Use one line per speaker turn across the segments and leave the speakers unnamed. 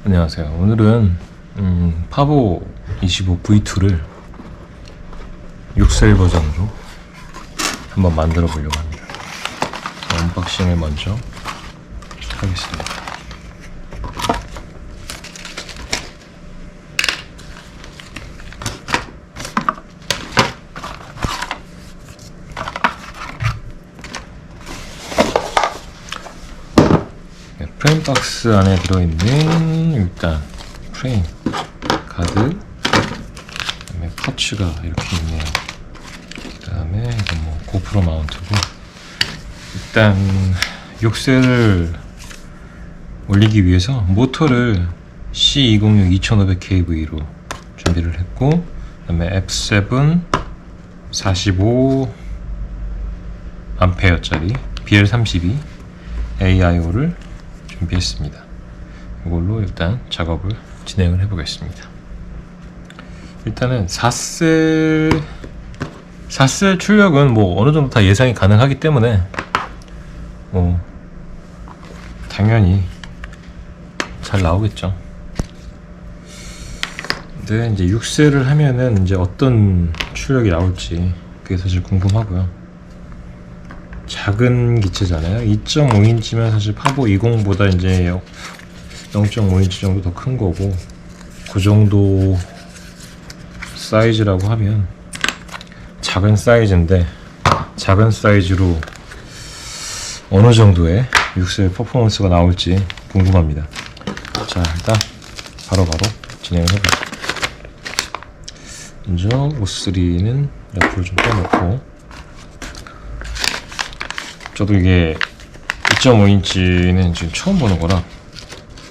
안녕하세요. 오늘은 파보 25 V2를 6셀 버전으로 한번 만들어 보려고 합니다. 언박싱을 먼저 하겠습니다. 프레임 박스 안에 들어있는 일단 프레임 가드, 그다음에 파츠가 이렇게 있네요. 그다음에 이건 뭐 고프로 마운트고, 일단 6셀을 올리기 위해서 모터를 C206 2500kV로 준비를 했고, 그다음에 F7 45 암페어짜리 BL32 AIO를 준비했습니다. 이걸로 일단 작업을 진행을 해보겠습니다. 일단은 4셀 출력은 뭐 어느 정도 다 예상이 가능하기 때문에 당연히 잘 나오겠죠. 근데 이제 6셀을 하면은 이제 어떤 출력이 나올지 그게 사실 궁금하고요. 작은 기체잖아요. 2.5인치면 사실 파보 20보다 이제 0.5인치 정도 더 큰 거고, 그 정도 사이즈라고 하면 작은 사이즈인데, 작은 사이즈로 어느 정도의 6셀 퍼포먼스가 나올지 궁금합니다. 자, 일단 바로바로 진행을 해보죠. 먼저 O3는 옆으로 좀 빼놓고, 저도 이게 2.5인치는 지금 처음 보는 거라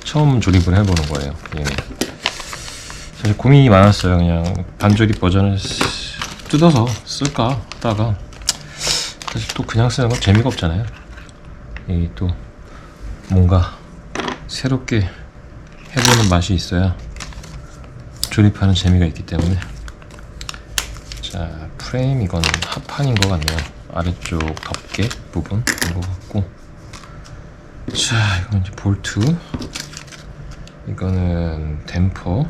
처음 조립을 해보는 거예요. 얘는 사실 고민이 많았어요. 그냥 반조립 버전을 뜯어서 쓸까 하다가, 사실 또 그냥 쓰는 건 재미가 없잖아요. 이 또 뭔가 새롭게 해보는 맛이 있어야 조립하는 재미가 있기 때문에. 자, 프레임 이건 합판인 것 같네요. 아래쪽 덮개 부분인 것 같고, 자, 이건 이제 볼트, 이거는 댐퍼,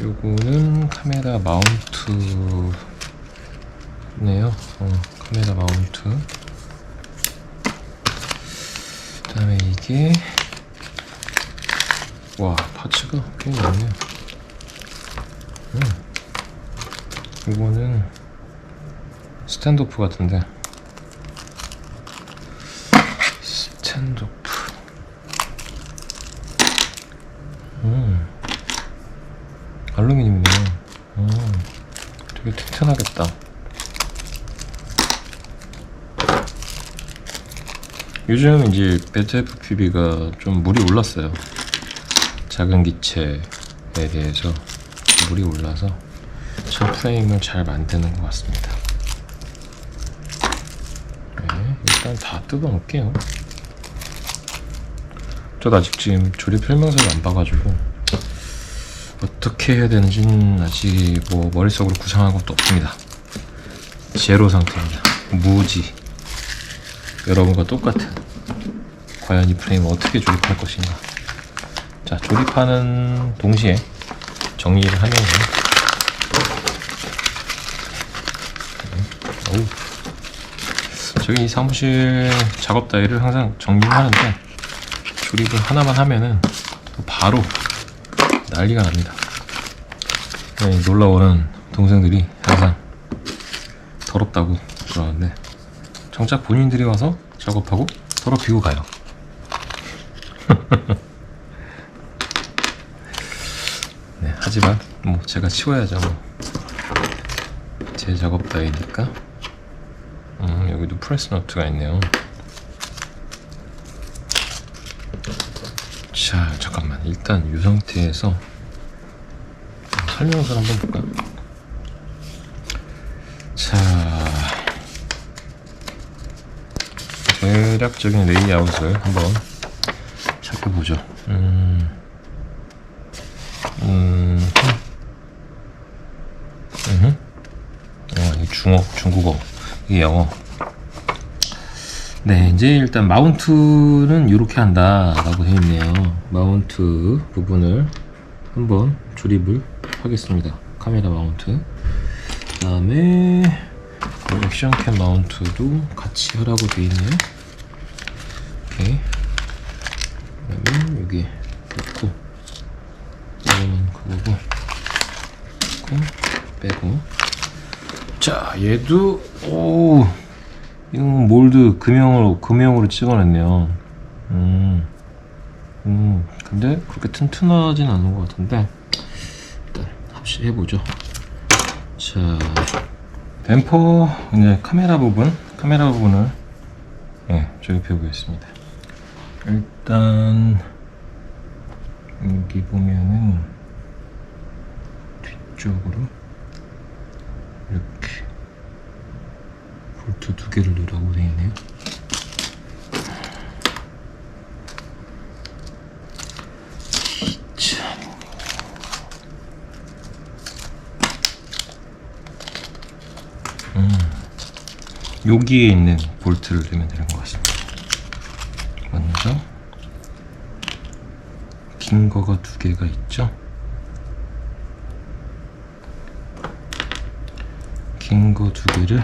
요거는 카메라 마운트네요. 카메라 마운트. 그 다음에 이게, 와, 파츠가 꽤 많네요. 이거는 스탠드오프 같은데, 스탠드오프. 알루미늄이네요. 되게 튼튼하겠다. 요즘 이제 배트 FPV가 좀 물이 올랐어요. 작은 기체에 대해서 물이 올라서 참 프레임을 잘 만드는 것 같습니다. 일단 다 뜯어 놓을게요. 저도 아직 지금 조립 설명서를 안 봐가지고 어떻게 해야 되는지는 아직 뭐 머릿속으로 구상한 것도 없습니다. 제로 상태입니다. 무지. 여러분과 똑같은, 과연 이 프레임을 어떻게 조립할 것인가. 자, 조립하는 동시에 정리를 하면서, 저기 이 사무실 작업 따위를 항상 정리를 하는데, 조립을 하나만 하면은 또 바로 난리가 납니다. 놀러오는 동생들이 항상 더럽다고 그러는데, 정작 본인들이 와서 작업하고 더럽히고 가요. 네, 하지만 뭐 제가 치워야죠. 제 작업 따위니까. 여기도 프레스 너트가 있네요. 자, 잠깐만. 일단 이 상태에서 설명서를 한번 볼까요? 자, 대략적인 레이아웃을 한번 살펴보죠. 이게 중국어, 이게 영어. 네, 이제 일단 마운트는 이렇게 한다 라고 되어 있네요. 마운트 부분을 한번 조립을 하겠습니다. 카메라 마운트. 그 다음에 액션캠 마운트도 같이 하라고 되어 있네요. 이렇게. 그러면 여기 넣고, 이거는 그거고, 빼고. 자, 얘도, 오, 이건 몰드 금형으로 찍어냈네요. 근데 그렇게 튼튼하진 않은 것 같은데, 일단 합시해보죠. 자, 댐퍼, 이제 카메라 부분을 조립해 보겠습니다. 일단, 여기 보면은, 뒤쪽으로, 이렇게, 볼트 2개를 넣으라고 되어 있네요. 여기에 있는 볼트를 넣으면 되는 것 같습니다. 먼저 긴 거가 2개가 있죠. 긴 거 2개를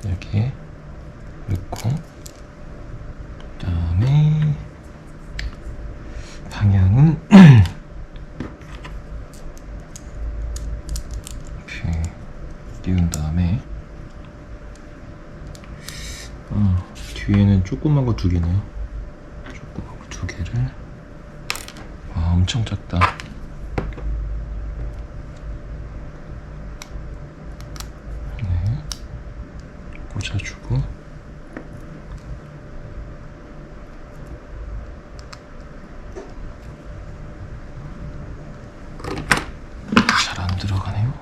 여기에 넣고, 그 다음에 방향은 이렇게 띄운 다음에, 뒤에는 조그만 거 2개네요. 조그만 거 2개를, 엄청 작다. 꽂아주고, 잘 안 들어가네요.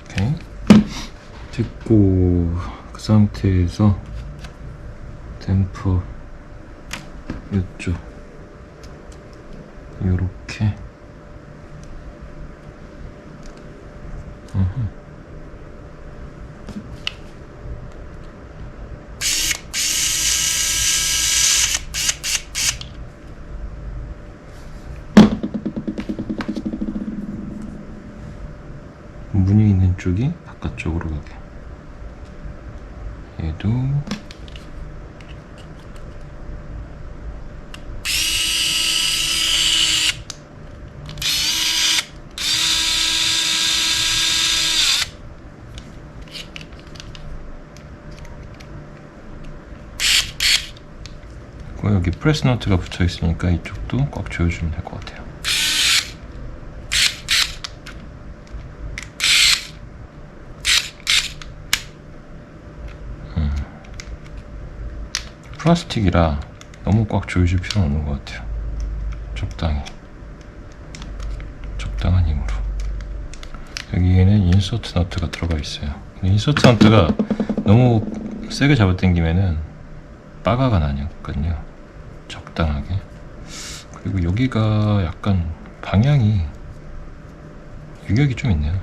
오케이. 됐고, 그 상태에서 댐퍼 이쪽 요렇게 문이 있는 쪽이 바깥쪽으로 가게. 얘도 여기 프레스 너트가 붙어 있으니까 이쪽도 꽉 조여주면 될 것 같아요. 플라스틱이라 너무 꽉 조여줄 필요는 없는 것 같아요. 적당한 힘으로. 여기에는 인서트 너트가 들어가 있어요. 인서트 너트가 너무 세게 잡아당기면은 빠가가 나거든요. 적당하게. 그리고 여기가 약간 방향이 유격이 좀 있네요.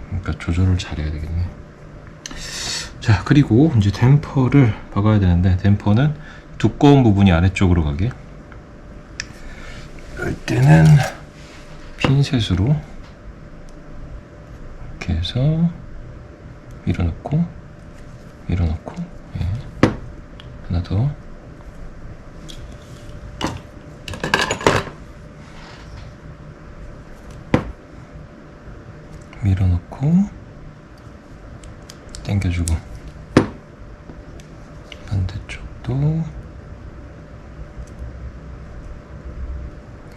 그러니까 조절을 잘해야 되겠네. 자, 그리고 이제 댐퍼를 박아야 되는데, 댐퍼는 두꺼운 부분이 아래쪽으로 가게. 이럴 때는 핀셋으로 이렇게 해서 밀어넣고, 하나 더, 밀어넣고, 당겨주고, 반대쪽도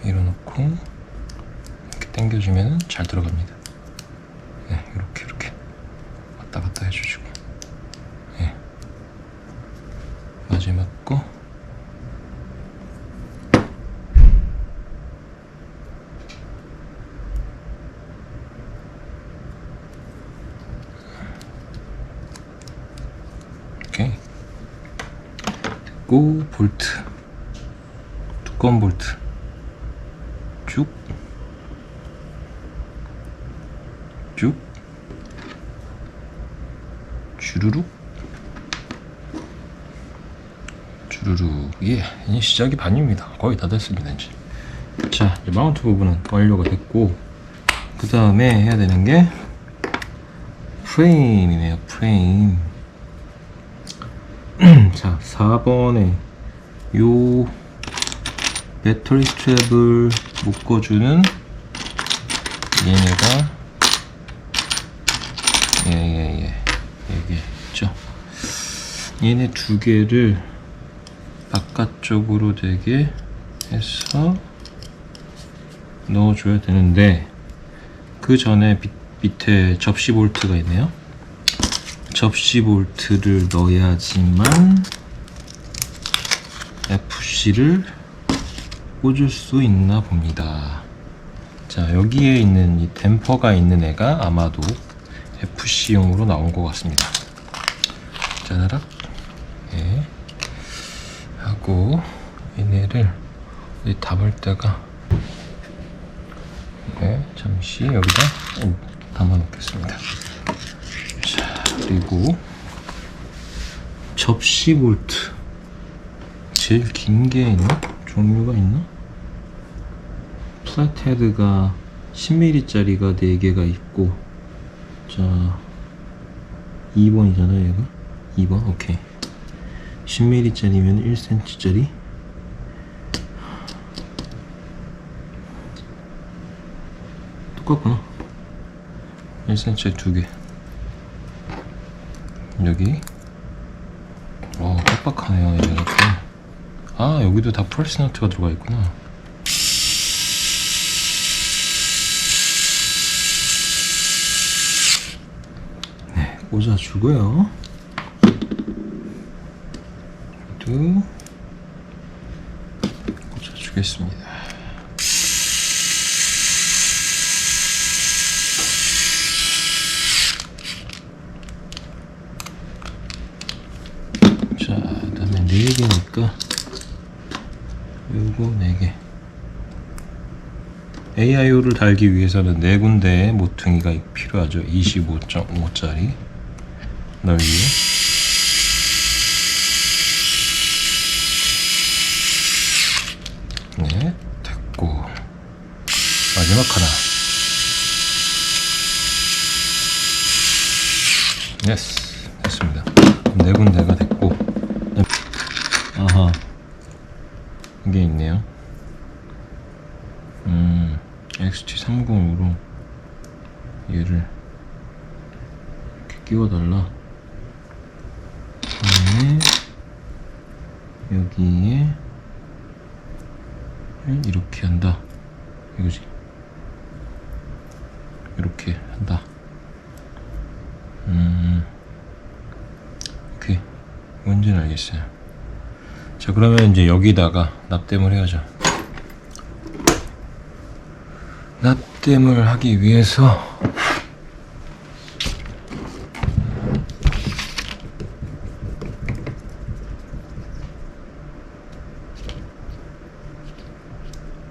밀어넣고, 이렇게 당겨주면 잘 들어갑니다. 네, 이렇게 왔다 갔다 해주시고, 네. 마지막 거 오케이. 됐고, 볼트, 두꺼운 볼트 쭉 쭉 주르륵 주르륵. 예, 이제 시작이 반입니다. 거의 다 됐습니다. 이제 자, 이제 마운트 부분은 완료가 됐고, 그 다음에 해야 되는 게 프레임이네요. 프레임. 자, 4번에 요 배터리 스트랩을 묶어주는 얘네가 여기 있죠. 얘네 두 개를 바깥쪽으로 되게 해서 넣어줘야 되는데, 그 전에 밑에 접시 볼트가 있네요. 접시 볼트를 넣어야지만 FC를 꽂을 수 있나 봅니다. 자, 여기에 있는 이 댐퍼가 있는 애가 아마도 FC용으로 나온 것 같습니다. 짜라락. 예. 하고 얘네를 어디 담을 때가, 네, 잠시 여기다 담아 놓겠습니다. 자, 그리고 접시 볼트 제일 긴 게 있나? 종류가 있나? 플랫헤드가 10mm짜리가 4개가 있고, 자, 2번이잖아요 얘가. 2번. 오케이. 10mm짜리면 1cm짜리. 똑같구나. 1cm짜리 2개. 여기. 빡빡하네요 얘가. 아, 여기도 다 프레스 너트가 들어가 있구나. 네, 꽂아주고요. 또 꽂아주겠습니다. 자, 그다음에 4개니까 요거 4개. AIO를 달기 위해서는 4군데의 모퉁이가 필요하죠. 25.5짜리 넓이에. 네, 됐고, 마지막 하나. 예스, 됐습니다. 4군데가 됐고, 아하, 이게 있네요. XT30으로 얘를 이렇게 끼워달라. 그다음에 여기에 이렇게 한다 이거지. 이렇게 한다. 오케이, 뭔지는 알겠어요. 자, 그러면 이제 여기다가 납땜을 해야죠. 납땜을 하기 위해서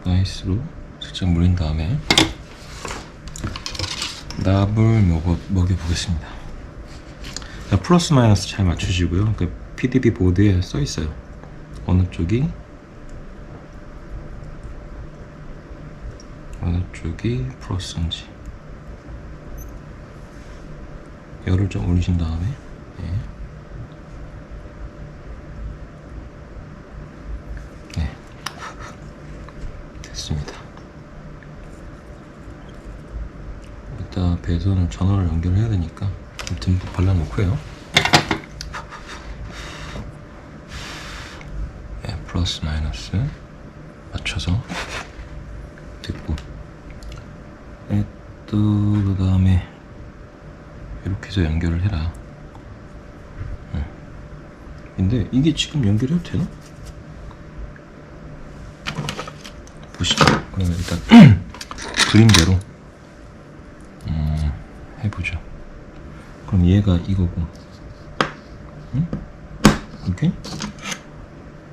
나이스로 살짝 물린 다음에 납을 먹여보겠습니다. 자, 플러스 마이너스 잘 맞추시고요. 그 PDB 보드에 써 있어요. 어느 쪽이 플러스인지. 열을 좀 올리신 다음에, 네, 됐습니다. 이따 배선을 전원을 연결해야 되니까 듬뿍 발라놓고요. 네, 플러스 마이너스 맞춰서 됐고, 또 그 다음에 이렇게 해서 연결을 해라. 근데 이게 지금 연결해도 되나? 보시죠. 그러면 일단 그림대로 해보죠. 그럼 얘가 이거고, 오케이?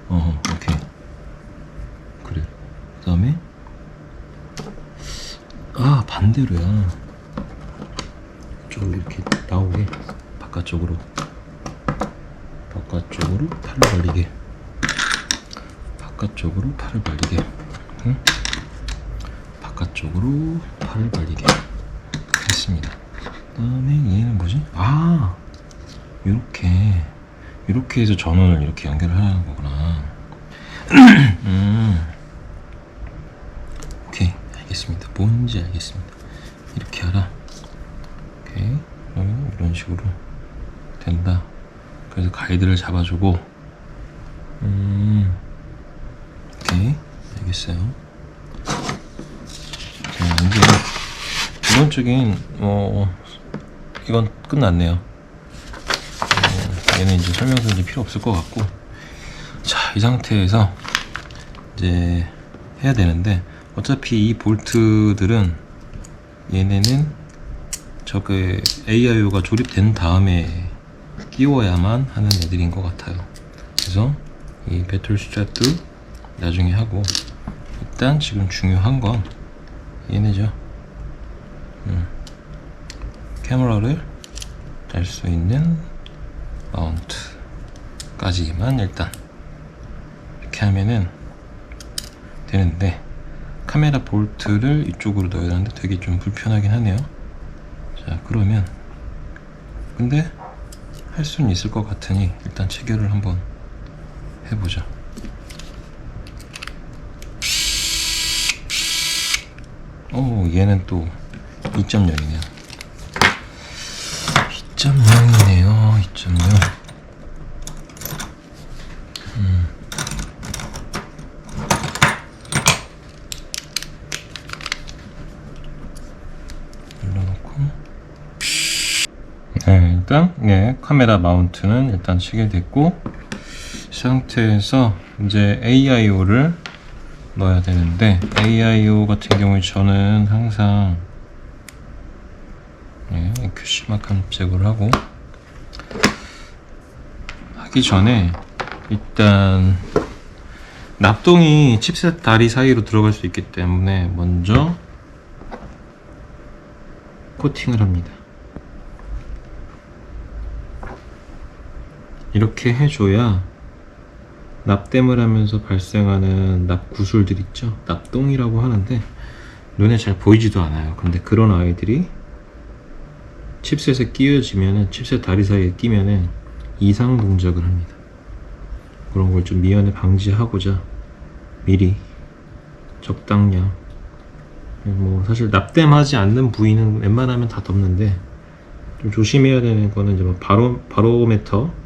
오케이. 그래. 그 다음에 반대로야. 바깥쪽으로 이렇게 나오게, 바깥쪽으로 팔을 벌리게, 바깥쪽으로 팔을 벌리게, 응? 바깥쪽으로 팔을 벌리게 했습니다. 그 다음에 얘는 뭐지? 아, 이렇게 해서 전원을 이렇게 연결을 하는 거구나. 오케이, 알겠습니다. 뭔지 알겠습니다. 이렇게 하라. 오케이, 그러면 이런 식으로 된다. 그래서 가이드를 잡아주고, 오케이, 알겠어요. 자, 이제 기본적인 이건 끝났네요. 얘는 이제 설명서 이제 필요 없을 것 같고, 자, 이 상태에서 이제 해야 되는데, 어차피 이 볼트들은 얘네는 저게 AIO가 조립된 다음에 끼워야만 하는 애들인 것 같아요. 그래서 이 배터리 스트랩도 나중에 하고, 일단 지금 중요한 건 얘네죠. 카메라를 달 수 있는 마운트까지만 일단 이렇게 하면은 되는데, 카메라 볼트를 이쪽으로 넣어야 하는데 되게 좀 불편하긴 하네요. 자, 그러면 근데 할 수는 있을 것 같으니 일단 체결을 한번 해보자. 얘는 또 2.0이네요. 2.0이네요. 2.0. 네, 일단 카메라 마운트는 일단 체결됐고, 이 상태에서 이제 AIO를 넣어야 되는데, AIO 같은 경우에 저는 항상 QC만큼 제거를 하고, 하기 전에 일단 납동이 칩셋 다리 사이로 들어갈 수 있기 때문에 먼저 코팅을 합니다. 이렇게 해줘야 납땜을 하면서 발생하는 납구슬들 있죠? 납동이라고 하는데 눈에 잘 보이지도 않아요. 근데 그런 아이들이 칩셋에 끼워지면은, 칩셋 다리 사이에 끼면은 이상 동작을 합니다. 그런 걸 좀 미연에 방지하고자 미리 적당량, 사실 납땜하지 않는 부위는 웬만하면 다 덮는데, 좀 조심해야 되는 거는 이제 바로미터,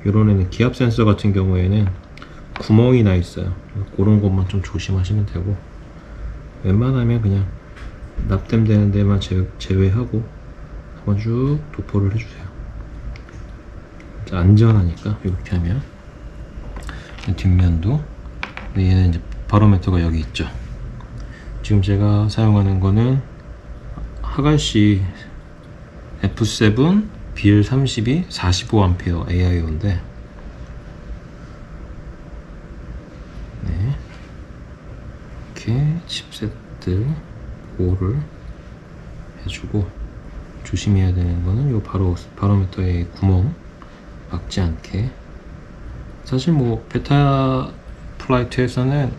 이런 애는 기압 센서 같은 경우에는 구멍이 나 있어요. 그런 것만 좀 조심하시면 되고, 웬만하면 그냥 납땜되는 데만 제외하고 한번 쭉 도포를 해주세요. 안전하니까 이렇게 하면. 뒷면도, 얘는 이제 바로미터가 여기 있죠. 지금 제가 사용하는 거는 하갈시 F7 BL32 45A AIO인데, 이렇게 칩셋들 보호를 해주고, 조심해야 되는 거는 요 바로미터의 구멍 막지 않게. 사실 베타 플라이트에서는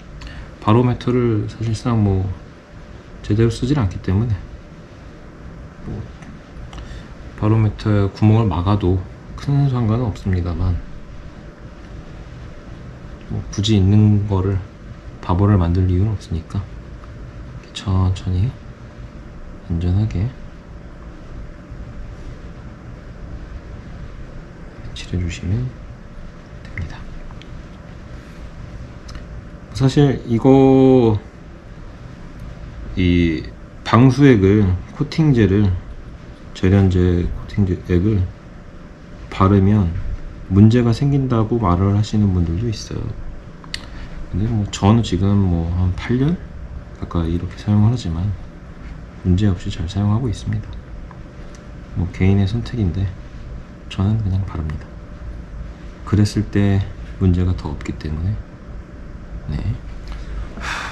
바로미터를 사실상 제대로 쓰질 않기 때문에 바로미터의 구멍을 막아도 큰 상관은 없습니다만, 굳이 있는 거를 바보를 만들 이유는 없으니까 천천히 안전하게 칠해주시면 됩니다. 사실 이 방수액을, 코팅제를, 절연제 코팅액을 바르면 문제가 생긴다고 말을 하시는 분들도 있어요. 근데 저는 지금 한 8년 가까이 이렇게 사용을 하지만 문제없이 잘 사용하고 있습니다. 개인의 선택인데 저는 그냥 바릅니다. 그랬을 때 문제가 더 없기 때문에.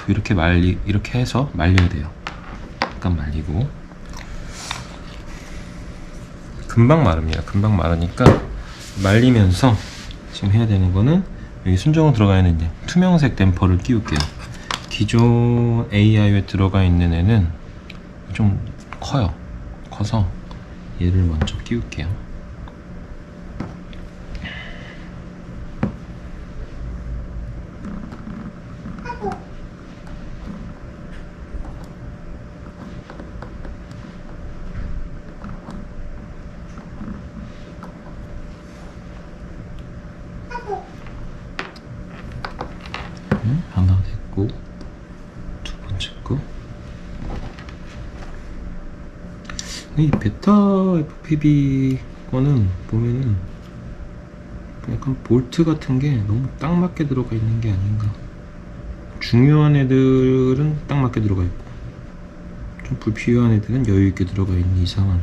이렇게 해서 말려야 돼요. 약간 말리고, 금방 마릅니다. 금방 마르니까 말리면서 지금 해야 되는 거는 여기 순정으로 들어가 있는 이제 투명색 댐퍼를 끼울게요. 기존 AI에 들어가 있는 애는 좀 커요. 커서 얘를 먼저 끼울게요. 하나 됐고, 두 번째 거. 이 베타 FPV 거는 보면은 약간 볼트 같은 게 너무 딱 맞게 들어가 있는 게 아닌가. 중요한 애들은 딱 맞게 들어가 있고, 좀 불필요한 애들은 여유 있게 들어가 있는 이상한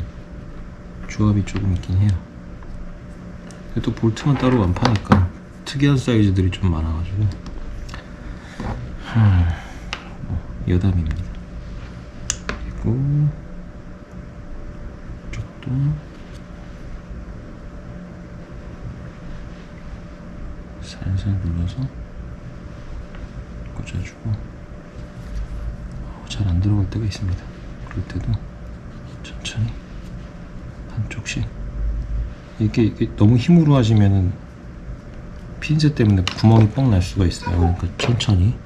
조합이 조금 있긴 해요. 근데 또 볼트만 따로 안 파니까 특이한 사이즈들이 좀 많아가지고 여담입니다. 그리고 이쪽도 살살 눌러서 꽂아주고, 잘 안 들어갈 때가 있습니다. 그럴 때도 천천히 한쪽씩. 이게 너무 힘으로 하시면은 핀셋 때문에 구멍이 뻥 날 수가 있어요. 그러니까 천천히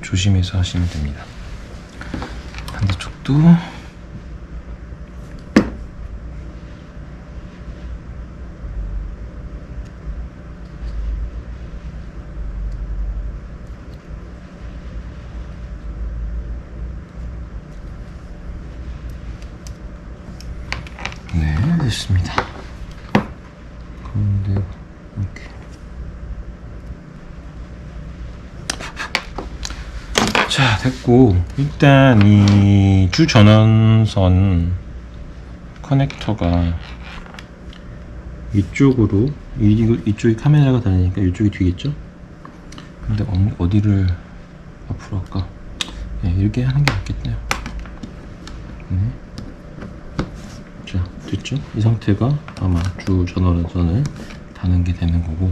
조심해서 하시면 됩니다. 반대쪽도 네, 됐습니다. 가운데 이렇게. 자, 됐고, 일단 이 주 전원선 커넥터가 이쪽으로, 이쪽이 카메라가 다니니까 이쪽이 뒤겠죠? 근데 어디를 앞으로 할까? 네, 이렇게 하는 게 낫겠네요. 네. 자, 됐죠? 이 상태가 아마 주 전원선을 다는 게 되는 거고,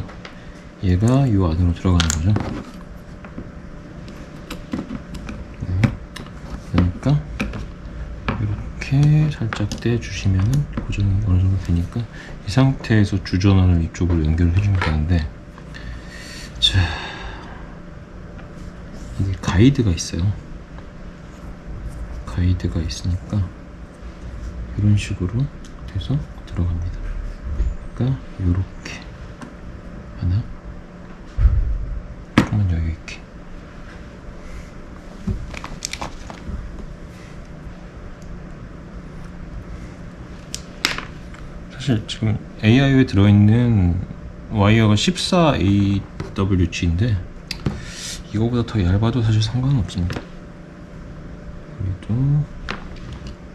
얘가 이 안으로 들어가는 거죠. 그러니까 이렇게 살짝 떼주시면은 고정이 어느 정도 되니까 이 상태에서 주전원을 이쪽으로 연결을 해주면 되는데, 자, 이게 가이드가 있어요. 가이드가 있으니까 이런 식으로 돼서 들어갑니다. 그러니까 이렇게 하나, 조금만 여유 있게. 사실 지금 AI에 들어있는 와이어가 14AWG인데 이거보다 더 얇아도 사실 상관은 없습니다. 여기도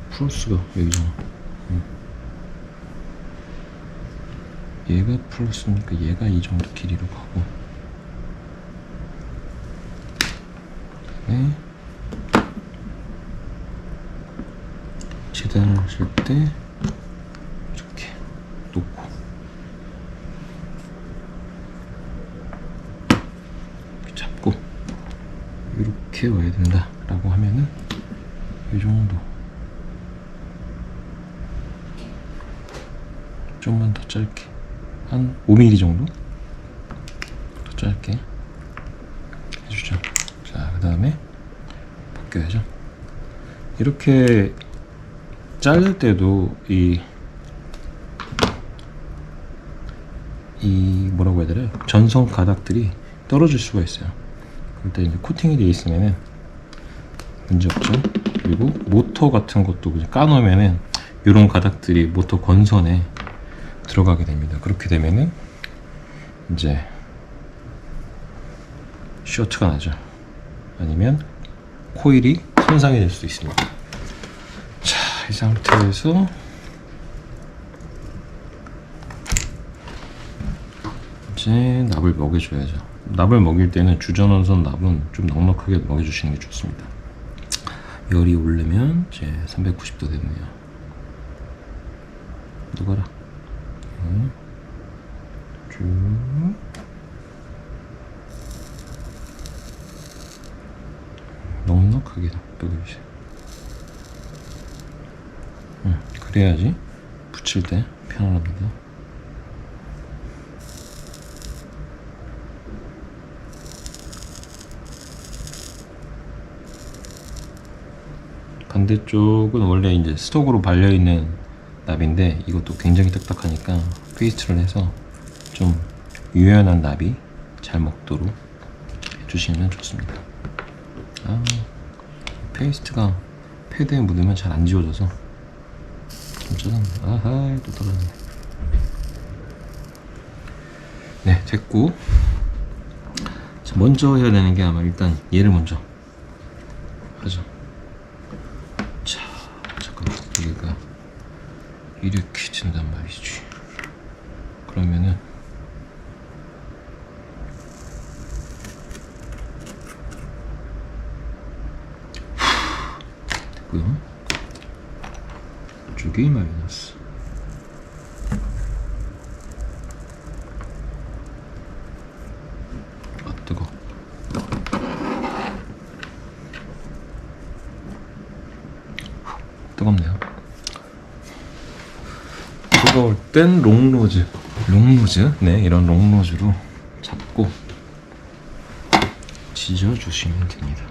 플러스가 여기잖아. 얘가 플러스니까 얘가 이 정도 길이로 가고, 네. 재단을 하실 때 이렇게 놓고 이렇게 잡고 이렇게 와야 된다 라고 하면은 이 정도, 좀만 더 짧게, 한 5mm 정도 더 짧게 해주죠. 자, 그 다음에 벗겨야죠. 이렇게 자를 때도 이 뭐라고 해야 되나, 전선 가닥들이 떨어질 수가 있어요. 그럴 때 이제 코팅이 되어 있으면은 문제 없죠. 그리고 모터 같은 것도 그냥 까놓으면은 이런 가닥들이 모터 건선에 들어가게 됩니다. 그렇게 되면은 이제 쇼트가 나죠. 아니면 코일이 손상이 될 수도 있습니다. 자, 이 상태에서 이제 납을 먹여줘야죠. 납을 먹일 때는 주전원선 납은 좀 넉넉하게 먹여주시는 게 좋습니다. 열이 오르면 이제 390도 됐네요. 녹아라. 쭉. 넉넉하게 빼주세요. 그래야지 붙일 때 편안합니다. 반대쪽은 원래 이제 스톡으로 발려있는 납인데 이것도 굉장히 딱딱하니까 페이스트를 해서 좀 유연한 납이 잘 먹도록 해주시면 좋습니다. 페이스트가 패드에 묻으면 잘 안 지워져서 좀 짜증나. 아하, 또 떨어졌네. 네, 됐고. 자, 먼저 해야 되는 게 아마 일단 얘를 먼저 하죠. 자, 잠깐만. 여기가 이렇게 된단 말이지. 그러면은 됐고요. 이쪽이 마이너스. 아, 뜨거. 뜨겁네요. 뜨거울 땐 롱로즈. 네, 이런 롱로즈로 잡고 지져주시면 됩니다.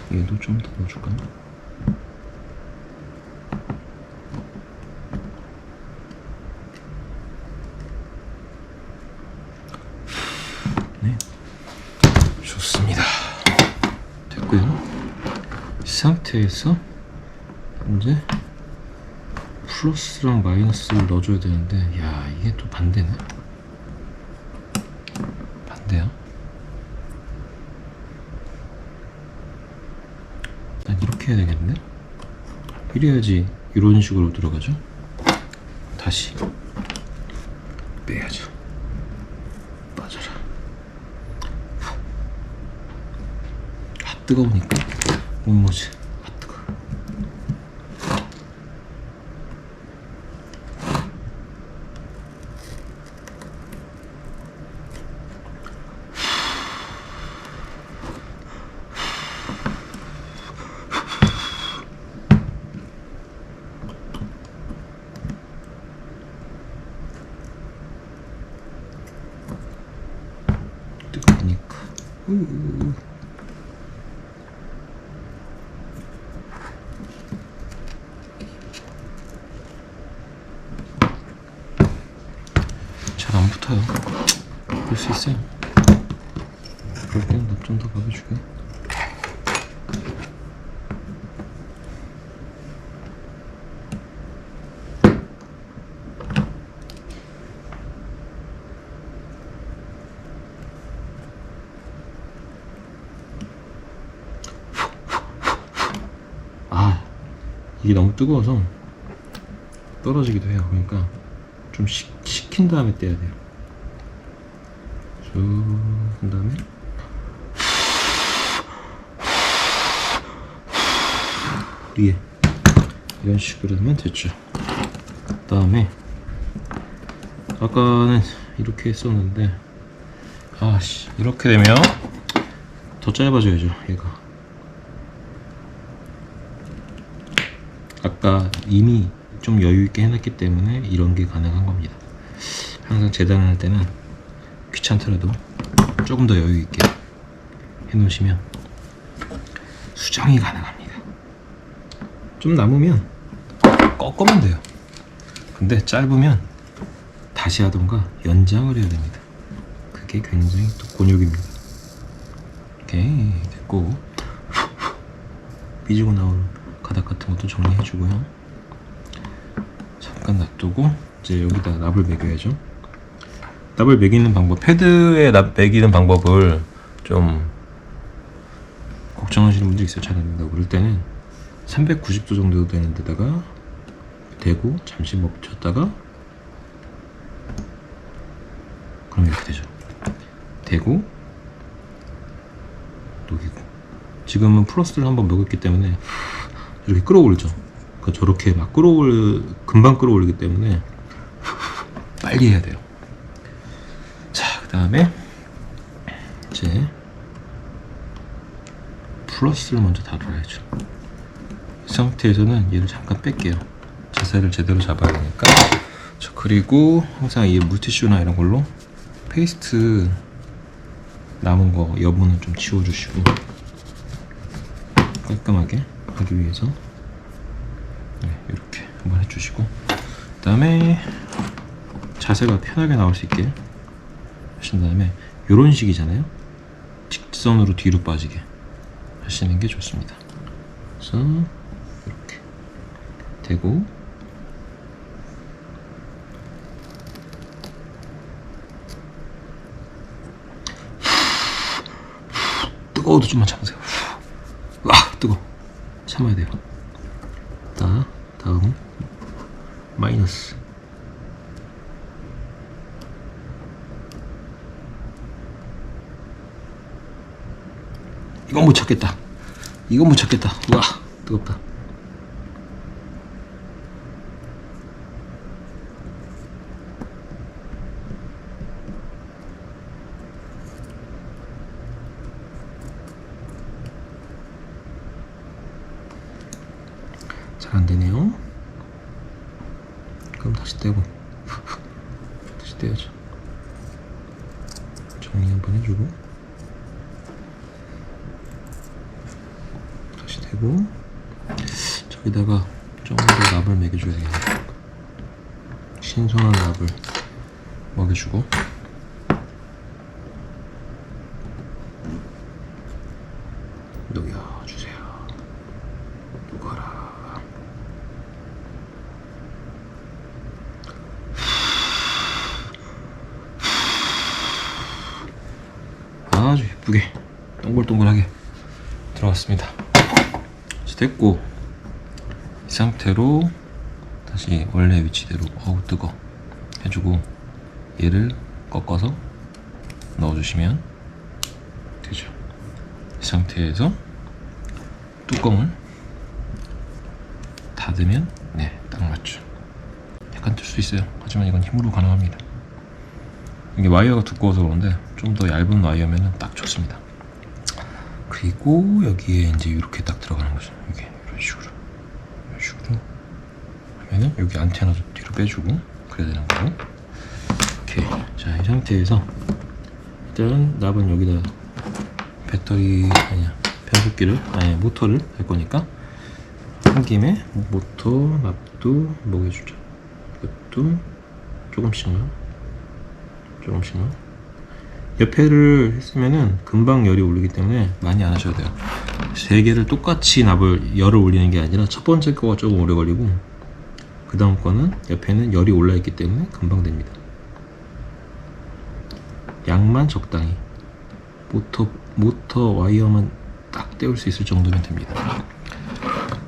네, 얘도 좀 더 넣어줄까? 네, 좋습니다. 됐고요. 이 상태에서 이제 플러스랑 마이너스를 넣어줘야 되는데, 야, 이게 또 반대네. 반대야. 난 이렇게 해야 되겠네. 이래야지 이런 식으로 들어가죠. 다시 빼야죠. 빠져라. 아, 뜨거우니까 롱로즈. 아, 뜨거. 뜨거우니까. 잘 안 붙어요. 볼 수 있어요. 그럴 때는 납 좀 더 박아주고요. 아, 이게 너무 뜨거워서 떨어지기도 해요. 그러니까 좀 식힌 다음에 떼야 돼요. 쭉 한 다음에 위에 이런 식으로 하면 됐죠. 그 다음에 아까는 이렇게 했었는데, 아씨, 이렇게 되면 더 짧아져야죠. 얘가 아까 이미 좀 여유있게 해놨기 때문에 이런 게 가능한 겁니다. 항상 재단을 할 때는 귀찮더라도 조금 더 여유있게 해놓으시면 수정이 가능합니다. 좀 남으면 꺾으면 돼요. 근데 짧으면 다시 하던가 연장을 해야 됩니다. 그게 굉장히 또 곤욕입니다. 오케이, 됐고 삐지고 나온 가닥 같은 것도 정리해주고요. 잠깐 놔두고 이제 여기다 납을 매겨야죠. 납을 매기는 방법, 패드에 납 매기는 방법을 좀 걱정하시는 분들이 있어요. 잘 안 된다고. 그럴 때는 390도 정도 되는 데다가 대고 잠시 멈췄다가, 그럼 이렇게 되죠. 대고 녹이고, 지금은 플러스를 한번 먹였기 때문에 이렇게 끌어올리죠. 그러니까 저렇게 막 금방 끌어올리기 때문에 빨리 해야 돼요. 자, 그 다음에 이제 플러스를 먼저 다뤄야죠. 이 상태에서는 얘를 잠깐 뺄게요. 자세를 제대로 잡아야 되니까. 자, 그리고 항상 이 물티슈나 이런 걸로 페이스트 남은 거 여분은 좀 지워주시고, 깔끔하게 하기 위해서 이렇게 한번 해주시고, 그 다음에 자세가 편하게 나올 수 있게 하신 다음에 이런 식이잖아요. 직선으로 뒤로 빠지게 하시는 게 좋습니다. 그래서 이렇게 대고, 뜨거워도 좀만 참으세요. 와, 뜨거워. 참아야 돼요. 다음 마이너스. 이건 못 찾겠다. 와, 뜨겁다. 잘 안되네요. 그럼 다시 떼고 다시 떼야죠. 정리 한번 해주고 다시 떼고, 저기다가 좀 더 납을 먹여줘야 돼요. 신선한 납을 먹여주고, 녹여주세요. 녹아라. 아주 예쁘게 동글동글하게 들어갔습니다. 됐고, 이 상태로 다시 원래 위치대로 뜨거 해주고, 얘를 꺾어서 넣어주시면 되죠. 이 상태에서 뚜껑을 닫으면 딱 맞죠. 약간 뜰 수 있어요. 하지만 이건 힘으로 가능합니다. 이게 와이어가 두꺼워서 그런데 좀 더 얇은 와이어면 딱 좋습니다. 그리고 여기에 이제 이렇게 딱 들어가는 거죠. 이게 이런 식으로 하면은 여기 안테나도 뒤로 빼주고 그래야 되는 거고. 오케이. 자, 이 상태에서 일단 납은 여기다 변속기를 모터를 할 거니까 한 김에 모터 납도 먹여주죠. 이것도 조금씩만. 옆에를 했으면은 금방 열이 올리기 때문에 많이 안 하셔도 돼요. 세 개를 똑같이 열을 올리는 게 아니라 첫 번째 거가 조금 오래 걸리고, 그 다음 거는 옆에는 열이 올라 있기 때문에 금방 됩니다. 양만 적당히, 모터 와이어만 딱 떼울 수 있을 정도면 됩니다.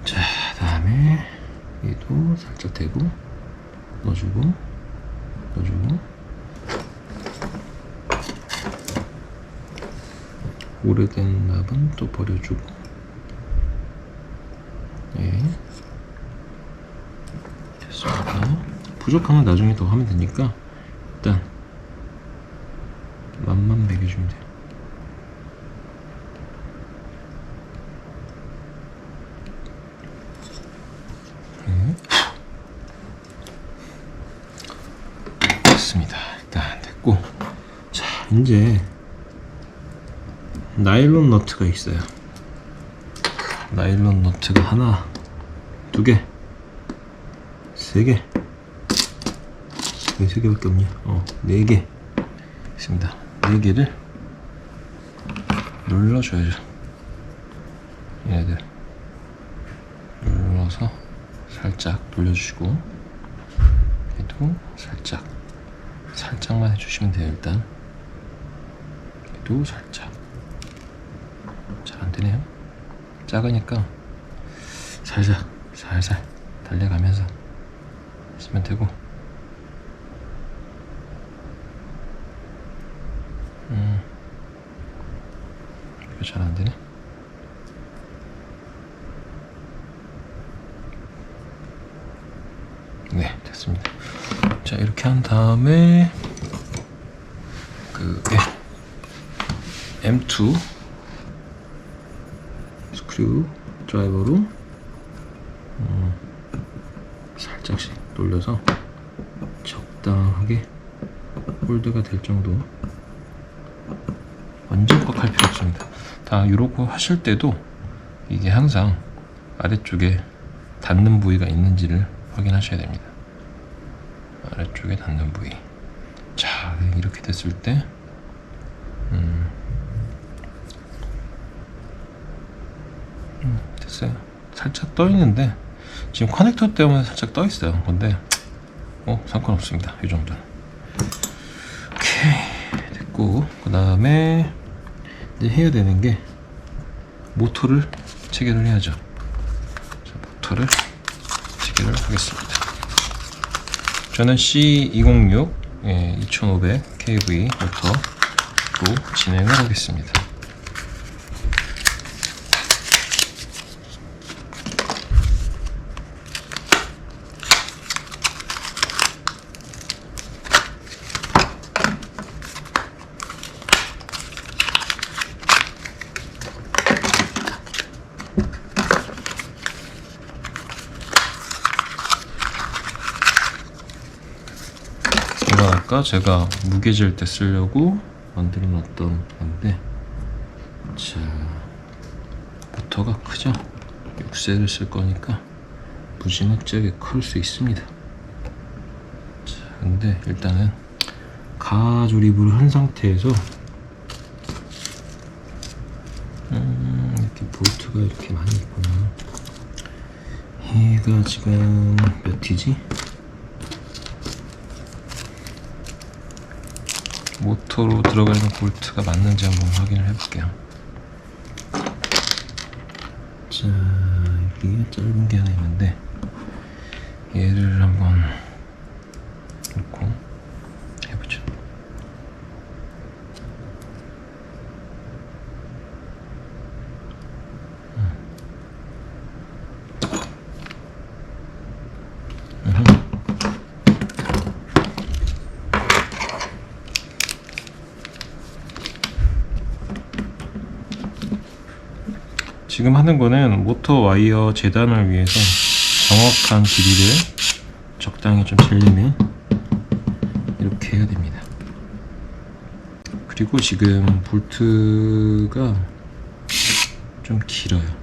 자, 다음에 얘도 살짝 대고 넣어주고 오래된 납은 또 버려주고, 됐습니다. 부족하면 나중에 더 하면 되니까 일단 맛만 먹여주면 돼요. 됐습니다. 일단 됐고, 자, 이제 나일론 너트가 있어요. 나일론 너트가 하나, 두 개, 세 개, 왜 세 개밖에 없냐? 네 개 있습니다. 네 개를 눌러줘야죠. 얘네들 눌러서 살짝 돌려주시고, 얘도 살짝만 해주시면 돼요. 일단 얘도 살짝. 잘 안되네요. 작으니까 살살 달려가면서 하시면 되고, 잘 안 되네. 네, 됐습니다. 자, 이렇게 한 다음에 그 M2 스크류 드라이버로 살짝씩 돌려서 적당하게 홀드가 될 정도. 완전 꽉 할 필요 없습니다. 다 이러고 하실 때도 이게 항상 아래쪽에 닿는 부위가 있는지를 확인하셔야 됩니다. 아래쪽에 닿는 부위. 자, 이렇게 됐을 때 됐어요. 살짝 떠 있는데 지금 커넥터 때문에 살짝 떠 있어요. 근데 상관없습니다. 이 정도는. 오케이, 됐고, 그 다음에 이제 해야 되는 게 모터를 체결을 해야죠. 자, 모터를 체결을 하겠습니다. 저는 C206 2500 kV 모터로 진행을 하겠습니다. 아까 제가 무게질 때 쓰려고 만들어 놨던 건데, 자, 모터가 크죠? 6셀을 쓸 거니까 무지막지하게 클 수 있습니다. 자, 근데 일단은 가조립을 한 상태에서 이렇게 볼트가 이렇게 많이 있구나. 얘가 지금 몇 T지? 모터로 들어가 있는 볼트가 맞는지 한번 확인을 해볼게요. 자, 여기 짧은 게 하나 있는데 얘를 한번 놓고 해보죠. 지금 하는 거는 모터 와이어 재단을 위해서 정확한 길이를 적당히 좀 재려면 이렇게 해야 됩니다. 그리고 지금 볼트가 좀 길어요.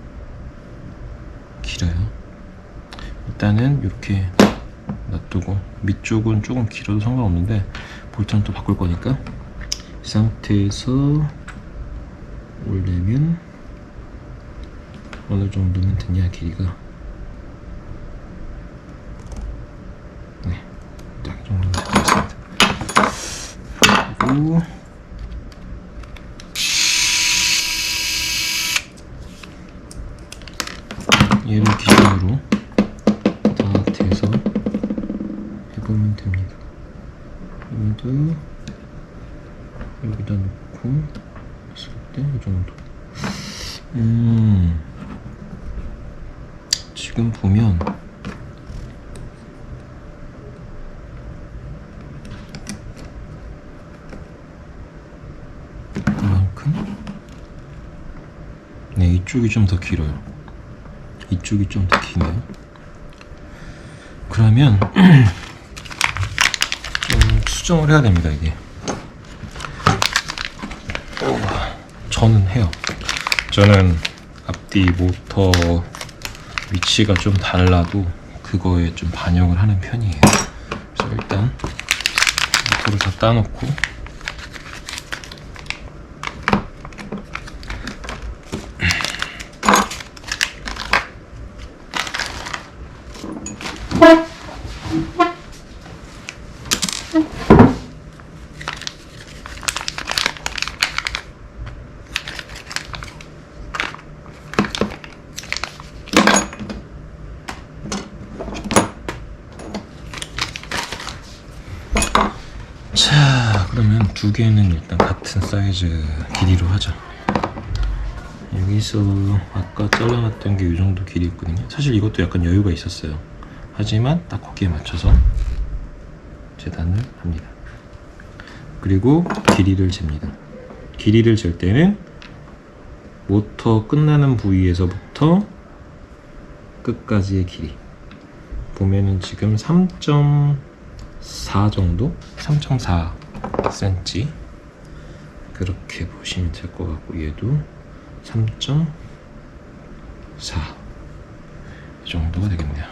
일단은 이렇게 놔두고, 밑쪽은 조금 길어도 상관없는데 볼트는 또 바꿀 거니까 이 상태에서 올리면 어느 정도면 되냐, 길이가. 네, 딱 이 정도면 될 것 같습니다. 그리고 얘를 기준으로 다 대서 해보면 됩니다. 얘도 여기다 놓고 했을 때 이 정도. 지금 보면 이만큼? 네, 이쪽이 좀 더 길어요. 이쪽이 좀 더 기네요. 그러면 좀 수정을 해야 됩니다, 이게. 저는 해요. 저는 앞뒤 모터 위치가 좀 달라도 그거에 좀 반영을 하는 편이에요. 그래서 일단 모터를 다 따놓고 자, 그러면 두 개는 일단 같은 사이즈 길이로 하죠. 여기서 아까 잘라놨던 게 이 정도 길이 있거든요. 사실 이것도 약간 여유가 있었어요. 하지만 딱 거기에 맞춰서 재단을 합니다. 그리고 길이를 잽니다. 길이를 잴 때는 모터 끝나는 부위에서부터 끝까지의 길이 보면은 지금 3.4 정도? 3.4cm 그렇게 보시면 될 것 같고, 얘도 3.4 이 정도가 되겠네요.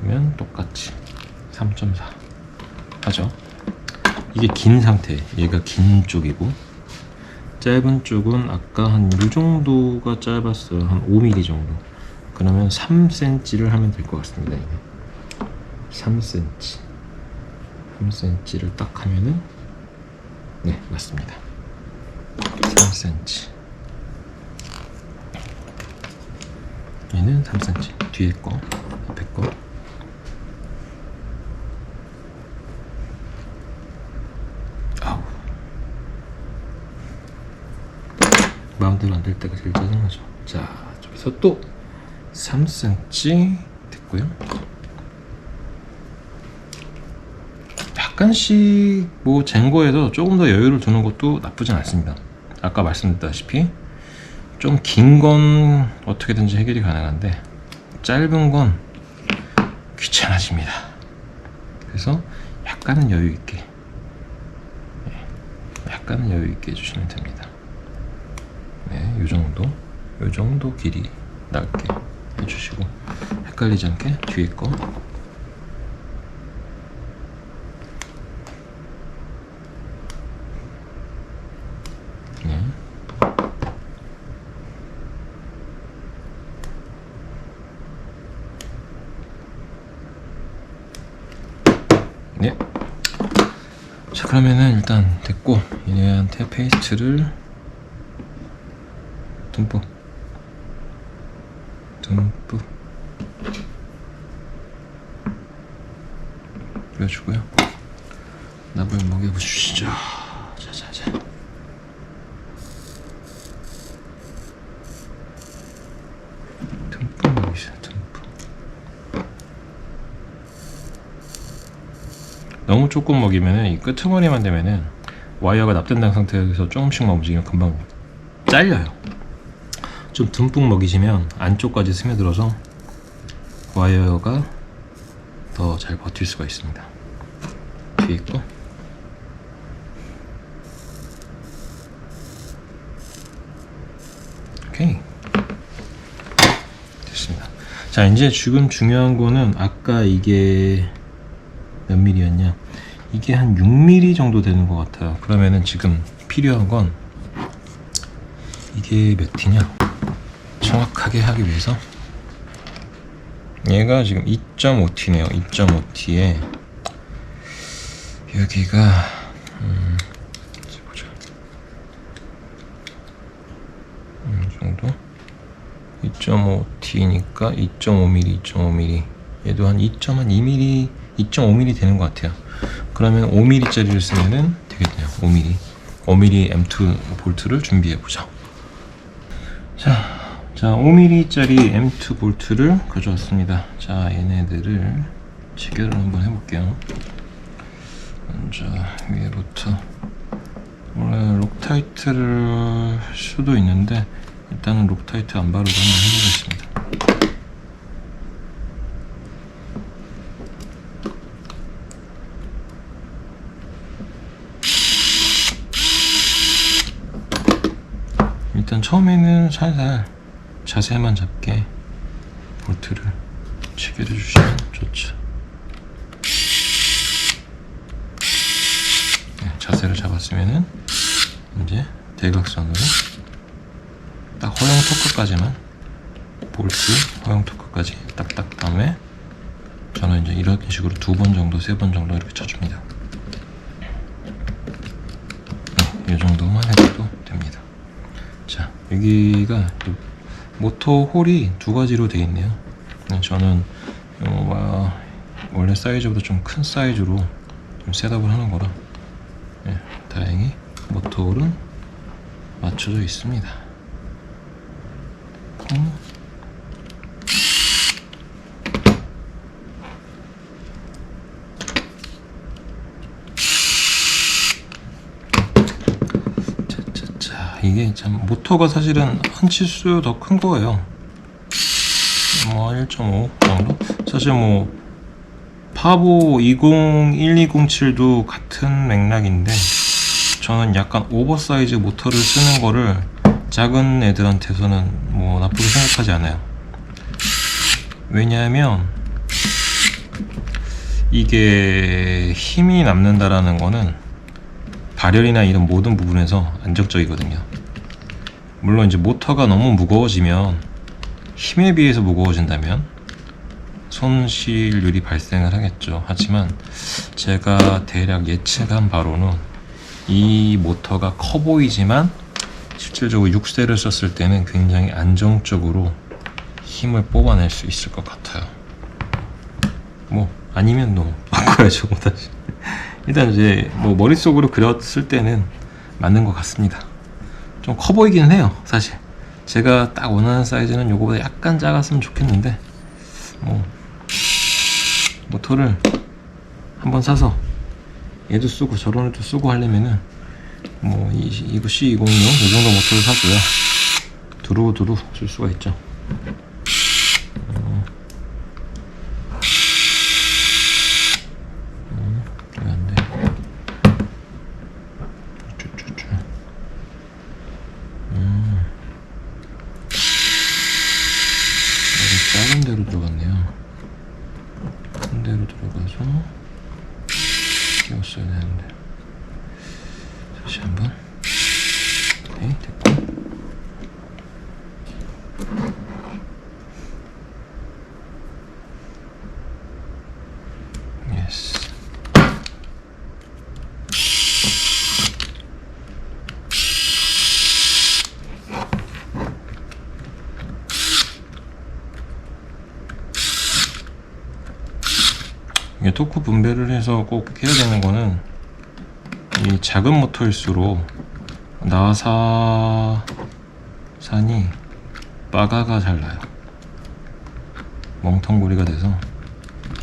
그러면 똑같이 3.4 하죠. 이게 긴 상태, 얘가 긴 쪽이고 짧은 쪽은 아까 한 이 정도가 짧았어요. 한 5mm 정도. 그러면 3cm를 하면 될 것 같습니다. 이게 3cm를 딱 하면은 네, 맞습니다. 3cm. 얘는 3cm. 뒤에 거, 앞에 거. 아우. 마음대로 안 될 때가 제일 짜증나죠. 자, 저기서 또 3cm 됐고요. 약간씩 뭐 쟁거에서 조금 더 여유를 두는 것도 나쁘진 않습니다. 아까 말씀드렸다시피 좀 긴 건 어떻게든지 해결이 가능한데 짧은 건 귀찮아집니다. 그래서 약간은 여유 있게, 약간은 여유 있게 해주시면 됩니다. 네, 요 정도 길이 넓게 해주시고 헷갈리지 않게 뒤에 거. 네. 자, 그러면은 일단 됐고, 얘한테 페이스트를 듬뿍 뿌려주고요. 납을 먹여보시죠. 자자자. 듬뿍 먹이세요. 듬뿍. 너무 조금 먹이면은 이 끄트머리만 되면은 와이어가 납된당 상태에서 조금씩만 움직이면 금방 잘려요. 좀 듬뿍 먹이시면 안쪽까지 스며들어서 와이어가 더 잘 버틸 수가 있습니다. 뒤에 있고. 오케이, 됐습니다. 자, 이제 지금 중요한 거는 아까 이게 몇 mm였냐, 이게 한 6mm 정도 되는 것 같아요. 그러면은 지금 필요한 건 이게 몇 T냐, 정확하게 하기 위해서 얘가 지금 2.5T네요. 2.5T에 여기가 보자, 이 정도 2.5T니까 2.5mm, 2.5mm, 얘도 한 2.2mm, 2.5mm 되는 것 같아요. 그러면 5mm짜리를 쓰면은 되겠네요. 5mm M2 볼트를 준비해 보자. 자, 5mm짜리 M2 볼트를 가져왔습니다. 자, 얘네들을 체결을 한번 해볼게요. 먼저 위에부터, 원래 록타이트를 할 수도 있는데 일단은 록타이트 안 바르고 한번 해보겠습니다. 일단 처음에는 살살 자세만 잡게 볼트를 체결해 주시면 좋죠. 네, 자세를 잡았으면은 이제 대각선으로 딱 허용 토크까지만, 볼트 허용 토크까지 딱딱 다음에 저는 이제 이런 식으로 2번 정도, 3번 정도 이렇게 쳐줍니다. 네, 이 정도만 해도 됩니다. 자, 여기가 모터 홀이 2가지로 되어 있네요. 저는 원래 사이즈보다 좀 큰 사이즈로 좀 셋업을 하는 거라, 네, 다행히 모터 홀은 맞춰져 있습니다. 이게 참 모터가 사실은 한 치수 더 큰 거예요. 뭐 1.5 정도? 사실 뭐 파보 1207도 같은 맥락인데 저는 약간 오버사이즈 모터를 쓰는 거를 작은 애들한테서는 뭐 나쁘게 생각하지 않아요. 왜냐하면 이게 힘이 남는다라는 거는 발열이나 이런 모든 부분에서 안정적이거든요. 물론 이제 모터가 너무 무거워지면 힘에 비해서 무거워진다면 손실률이 발생을 하겠죠. 하지만 제가 대략 예측한 바로는 이 모터가 커 보이지만 실질적으로 6세를 썼을 때는 굉장히 안정적으로 힘을 뽑아낼 수 있을 것 같아요. 뭐 아니면 너무 바꿔야죠. 다시. 일단 이제 뭐 머릿속으로 그렸을 때는 맞는 것 같습니다. 좀 커 보이기는 해요. 사실 제가 딱 원하는 사이즈는 요거보다 약간 작았으면 좋겠는데 뭐 모터를 한번 사서 얘도 쓰고 저런 애도 쓰고 하려면은 뭐 이거 C206 이 정도 모터를 사줘야 두루두루 쓸 수가 있죠. 왜 안 돼? 작은 데로 들어갔네요. 큰 데로 들어가서 끼웠어야 되는데 다시 한번. 오케이, 됐고. 예스. 이게 토크 분배를 해서 꼭 해야 되는 거는 이 작은 모터일수록 나사산이 빠가가 잘 나요. 멍텅구리가 돼서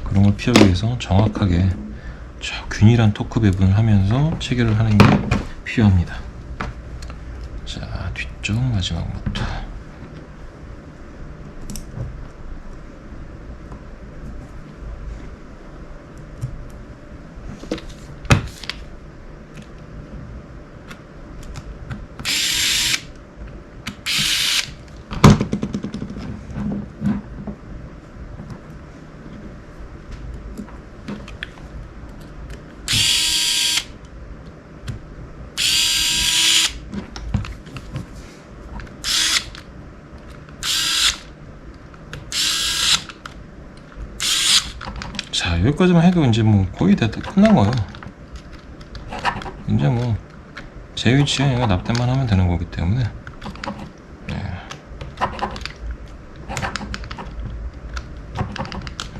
그런 걸 피하기 위해서 정확하게 균일한 토크 배분을 하면서 체결을 하는 게 필요합니다. 자, 뒤쪽 마지막 모터. 자, 여기까지만 해도 이제 뭐 거의 다 끝난 거예요. 이제 뭐 제 위치에 얘가 납땜만 하면 되는 거기 때문에. 네.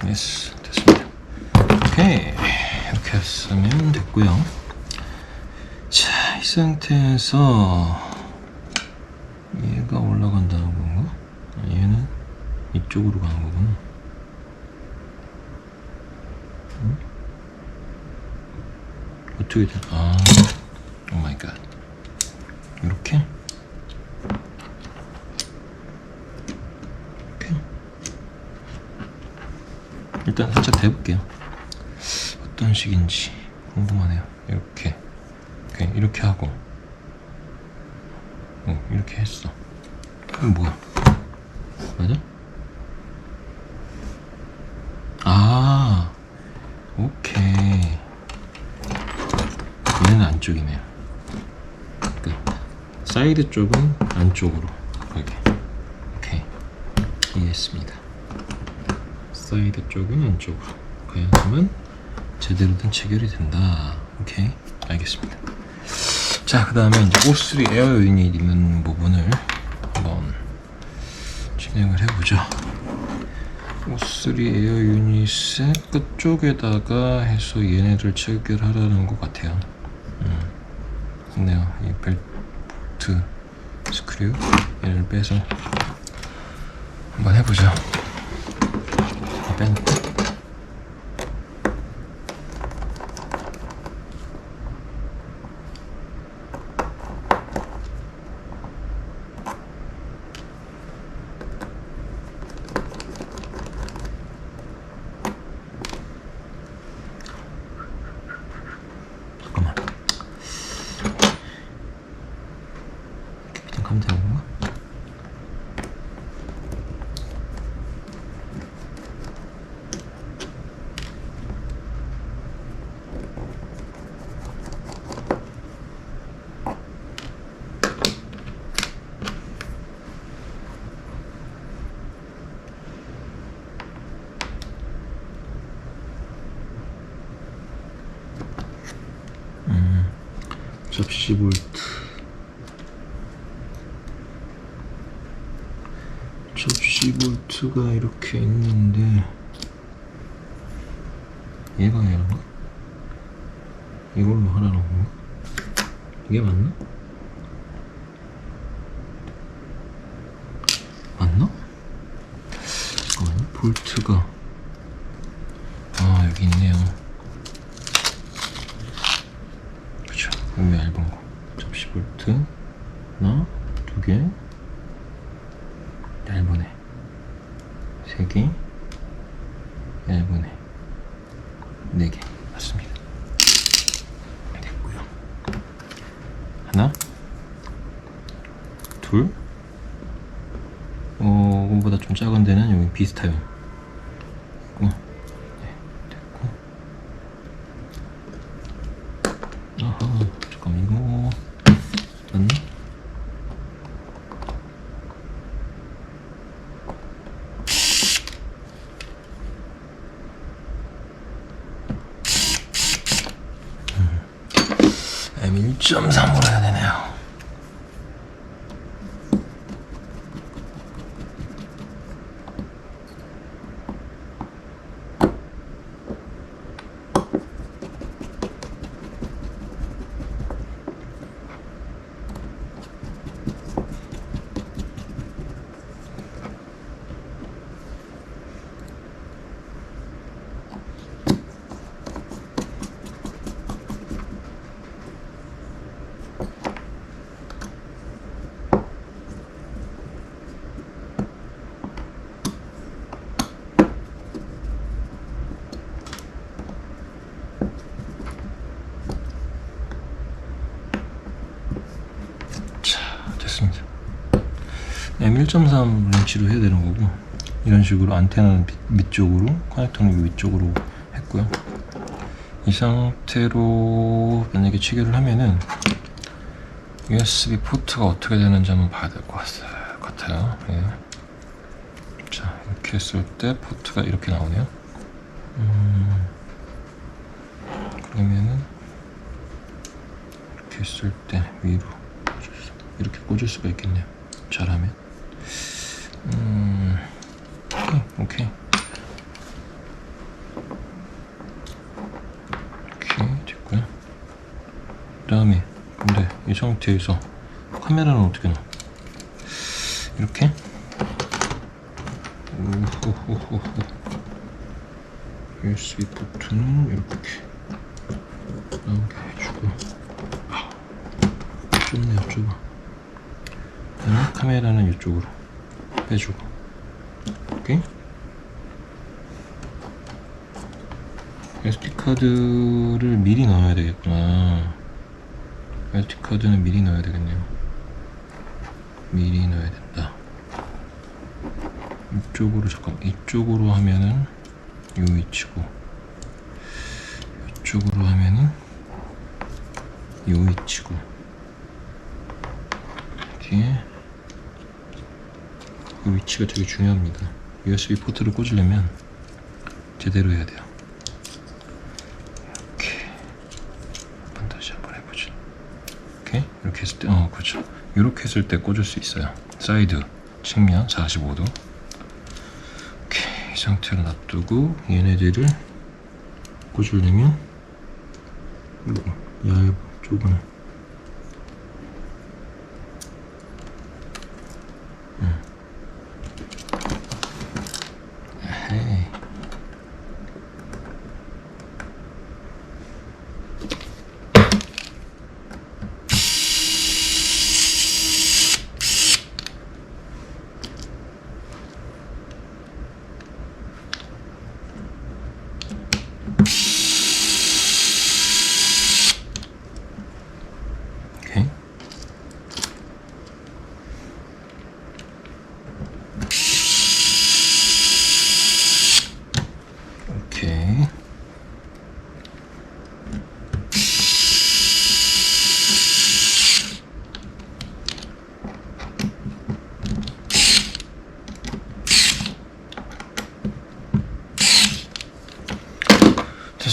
예스, 됐습니다. 오케이, 이렇게 했으면 됐고요. 자, 이 상태에서 얘가 올라간다는 건가? 얘는 이쪽으로 가는 거구나. 어떻게 돼? 아, 오 마이 갓. 이렇게? 이렇게? 일단 살짝 대볼게요. 어떤 식인지 궁금하네요. 이렇게. 오케이, 이렇게 하고. 이렇게 했어. 이건 뭐야? 맞아? 아, 오케이. 얘는 안쪽이네요. 그러니까 사이드 쪽은 안쪽으로 가게. 오케이, 이해했습니다. 사이드 쪽은 안쪽으로 가야지만 제대로 된 체결이 된다. 오케이, 알겠습니다. 자, 그 다음에 이제 O3 에어 유닛 있는 부분을 한번 진행을 해보죠. O3 에어 유닛의 끝쪽에다가 해서 얘네들 체결하라는 것 같아요. 좋네요. 이 벨트 스크류 얘를 빼서 한번 해보죠. 빼놓고. 잠깐만. 이렇게 밑에 가면 되는 건가? 접시 볼트. 접시 볼트가 이렇게 있는데 얘가 얘란가? 이걸로 하라는 건가? 이게 맞나? 맞나? 잠깐만요. 볼트가 여기 있네요. 그쵸. 여기 얇은 거. 접시 볼트 하나, 두 개, 얇은 애 세 개, 얇은 애 네 개. 맞습니다. 됐고요. 하나, 둘, 이거보다 좀 작은 데는 여기 비스타용 있고, 네, 됐고. 아하, 잠깐 이거 맞나? M1.3으로 해야 되네요. 됐습니다. M1.3 렌치로 해야 되는 거고, 이런 식으로 안테나는 밑쪽으로, 커넥터는 위쪽으로 했고요. 이 상태로 만약에 체결을 하면은 USB 포트가 어떻게 되는지 한번 봐야 될 것 같아요. 예. 자, 이렇게 했을 때 포트가 이렇게 나오네요. 그러면은 이렇게 했을 때 위로 이렇게 꽂을 수가 있겠네요. 잘하면. 오케이. 이렇게 됐고요. 그 다음에 근데 이 상태에서 카메라는 어떻게 넣어? 이렇게. USB 포트는 이렇게 나오게 해주고. 좁네요, 좁아. 그다음에 카메라는 이쪽으로 빼주고. 오케이. SD카드를 미리 넣어야 되겠구나. SD카드는 미리 넣어야 되겠네요. 미리 넣어야 된다. 이쪽으로, 잠깐, 이쪽으로 하면은 요 위치고, 이쪽으로 하면은 요 위치고, 뒤에 그 위치가 되게 중요합니다. USB 포트를 꽂으려면 제대로 해야 돼요. 이렇게 다시 한번 해보죠. 이렇게 했을 때, 그렇죠. 이렇게 했을 때 꽂을 수 있어요. 사이드 측면 45도. 이 상태로 놔두고 얘네들을 꽂으려면 얇은 좁은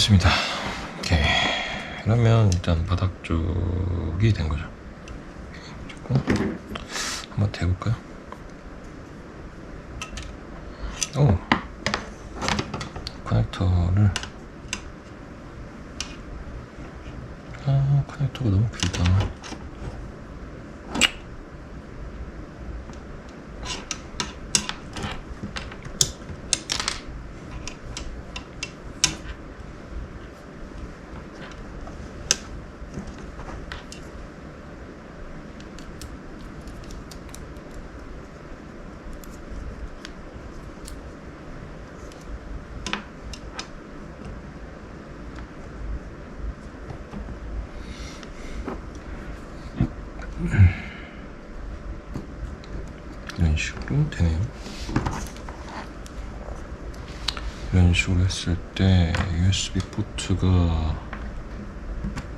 됐습니다. 오케이. 그러면 일단 바닥 쪽이 된 거죠. 조금 한번 대볼까요? 오, 커넥터를 커넥터가 너무 길다. 이런 식으로 되네요. 이런 식으로 했을 때 USB 포트가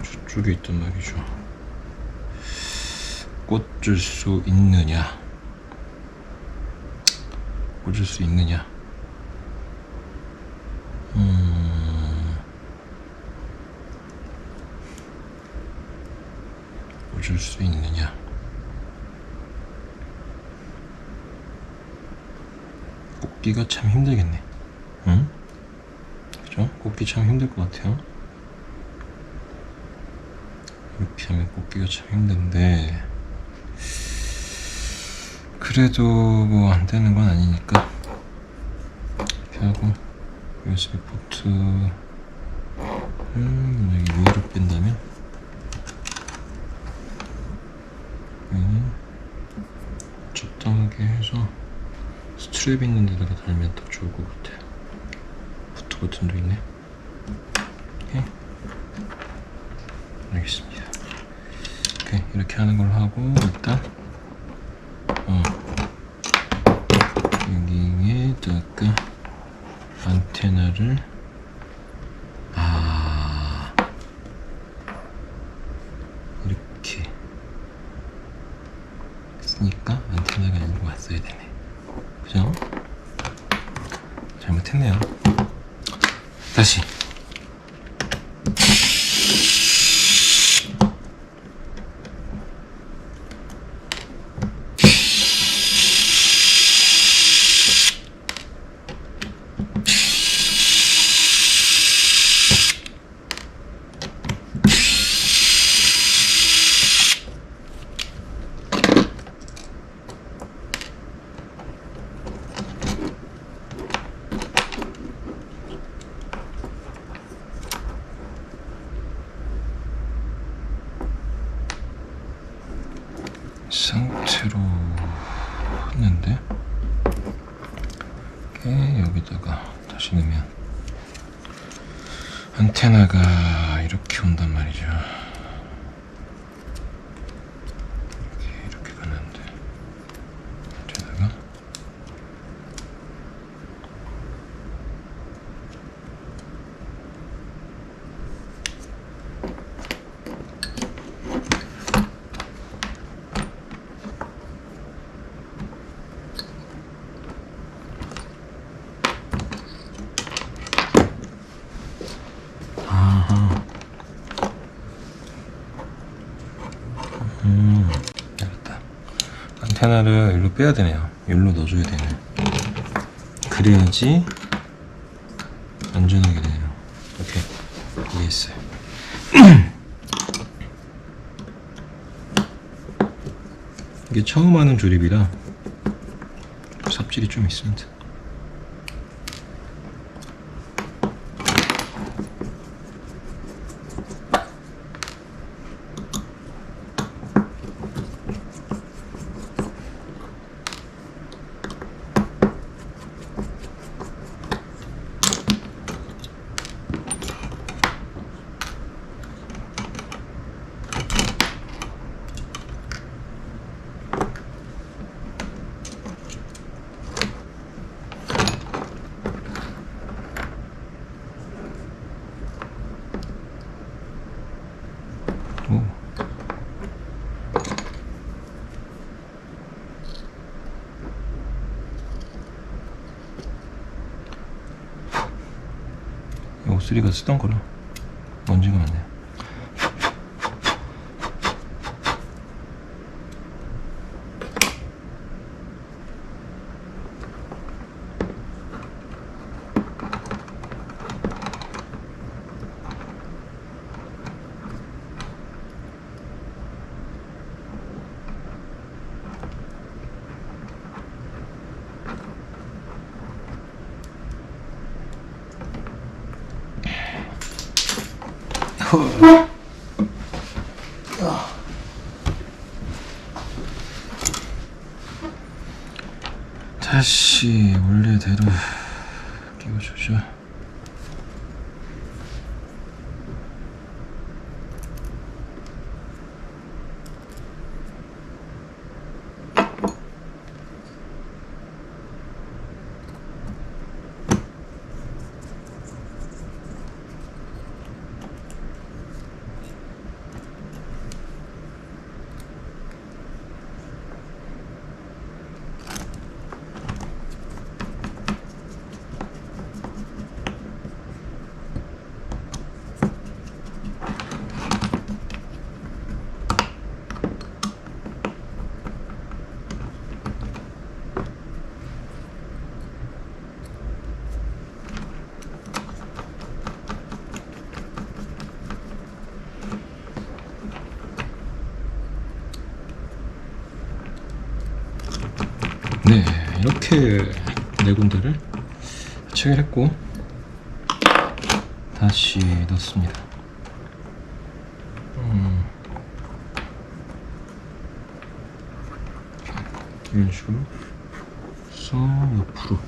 저쪽에 있단 말이죠. 꽂을 수 있느냐, 꽂을 수 있느냐. 꽂을 수 있느냐. 꽂기가 참 힘들겠네. 응? 그죠? 꽂기 참 힘들 것 같아요. 이렇게 하면 꽂기가 참 힘든데, 그래도 뭐 안 되는 건 아니니까 이렇게 하고 USB 포트를 여기 위로 뺀다면 적당하게 해서 스트랩 있는 데다가 달면 더 좋을 것 같아요. 포트 버튼도 있네. 오케이. 알겠습니다. 오케이. 이렇게 하는 걸로 하고, 일단 여기에다가 안테나를 이렇게 쓰니까 안테나가 일로 왔어야 되네. 그죠? 잘못했네요. 다시. 상태로 했는데 여기다가 다시 넣으면 안테나가 이렇게 온단 말이죠. 이렇게 가는데 안테나가 알겠다. 안테나를 여기로 빼야 되네요. 여기로 넣어줘야 되네. 그래야지 안전하게 되네요. 오케이, 이해했어요. 이게 처음 하는 조립이라 삽질이 좀 있습니다. 옵3가 쓰던 거라 먼지가 많네요. 다시 원래대로 끼워주죠. 네, 이렇게 네 군데를 체결했고 다시 넣습니다. 이런 식으로 서 옆으로,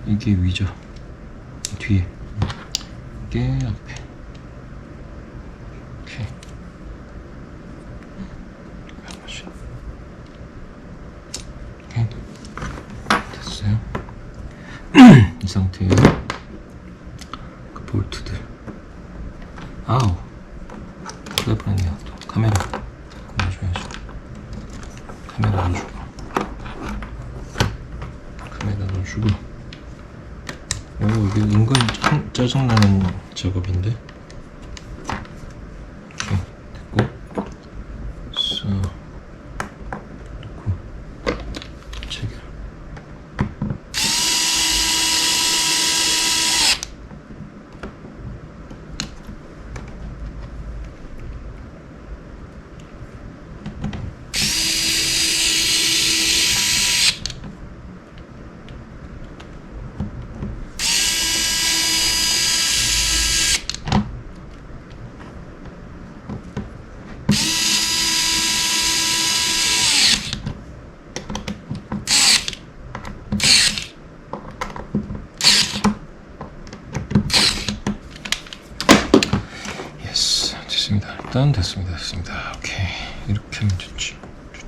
이게 위죠, 뒤에, 이게 앞에. 오케이. 됐어요. 이 상태에 그 볼트들, 아우 큰일 뻔했네요. 또 카메라 넣어줘야죠. 카메라 넣어주고, 카메라 넣어주고. 이게 은근 짜증나는 작업인데. 오케이, 됐고, 써 넣고 체결. 일단 됐습니다. 오케이, 이렇게 하면 됐죠?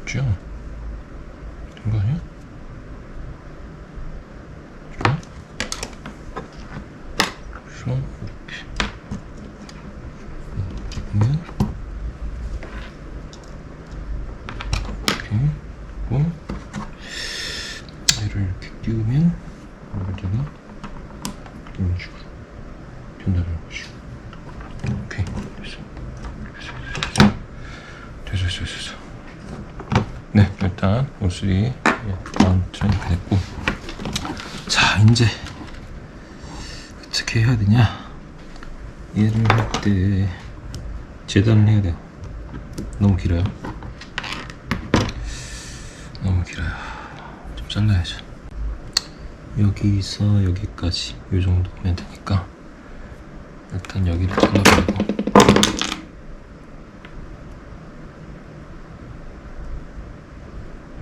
된 거 아니야? 이렇게 보면 이렇게 얘를 이렇게 띄우면 여기다가 이런 식으로 된다는 거지. 오케이, 됐어. 네, 일단 옵3 마운트는 됐고, 자, 이제 어떻게 해야 되냐. 얘를 할 때 재단을 해야 돼요. 너무 길어요. 좀 잘라야죠. 여기서 여기까지 이 정도면 되니까 일단 여기를 잘라버리고,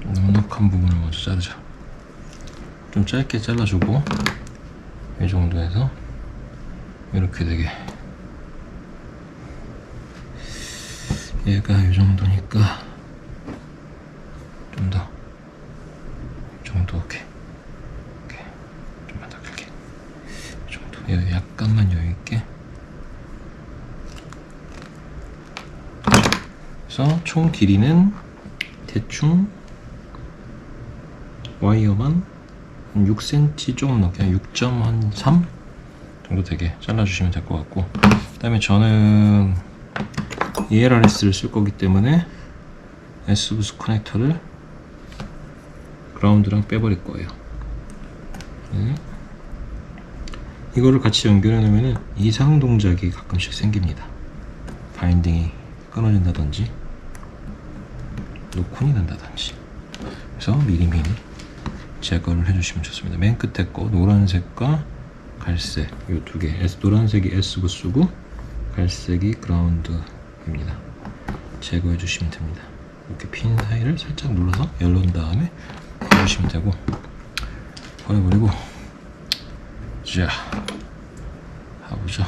넉넉한 부분을 먼저 자르자. 좀 짧게 잘라주고, 이 정도에서 이렇게 되게, 얘가 이 정도니까 좀 더, 이 정도. 오케이. 좀만 더 크게, 이 정도. 여기 약간만 여유 있게. 그래서 총 길이는 대충 와이어만 6cm 조금 넘게, 6.3 정도 되게 잘라주시면 될 것 같고, 그 다음에 저는 ELRS를 쓸 거기 때문에 S부스 커넥터를 그라운드랑 빼버릴 거예요. 네. 이거를 같이 연결해 놓으면 이상 동작이 가끔씩 생깁니다. 바인딩이 끊어진다든지 노콘이 난다든지. 그래서 미리미리 제거를 해주시면 좋습니다. 맨 끝에 거 노란색과 갈색 이 두 개, 노란색이 S부스고 갈색이 그라운드입니다. 제거해 주시면 됩니다. 이렇게 핀 사이를 살짝 눌러서 열른 다음에 해주시면 되고, 버려버리고 자 가보죠.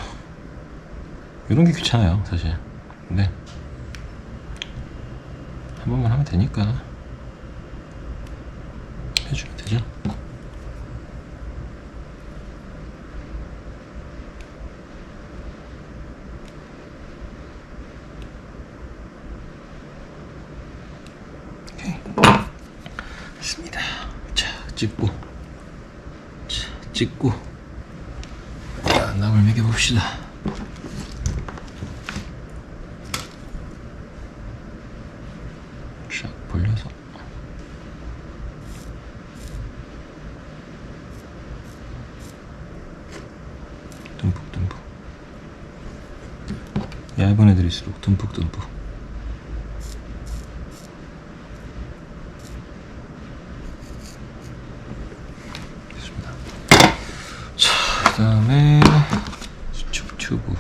이런 게 귀찮아요 사실. 근데 한 번만 하면 되니까 해주면 되죠. 오케이 됐습니다. 자 찍고, 자 찍고, 자 남을 매겨봅시다. 쫙 벌려서 듬뿍듬뿍, 얇은 애들일수록 듬뿍듬뿍. 됐습니다. 자, 그 다음에 수축 튜브.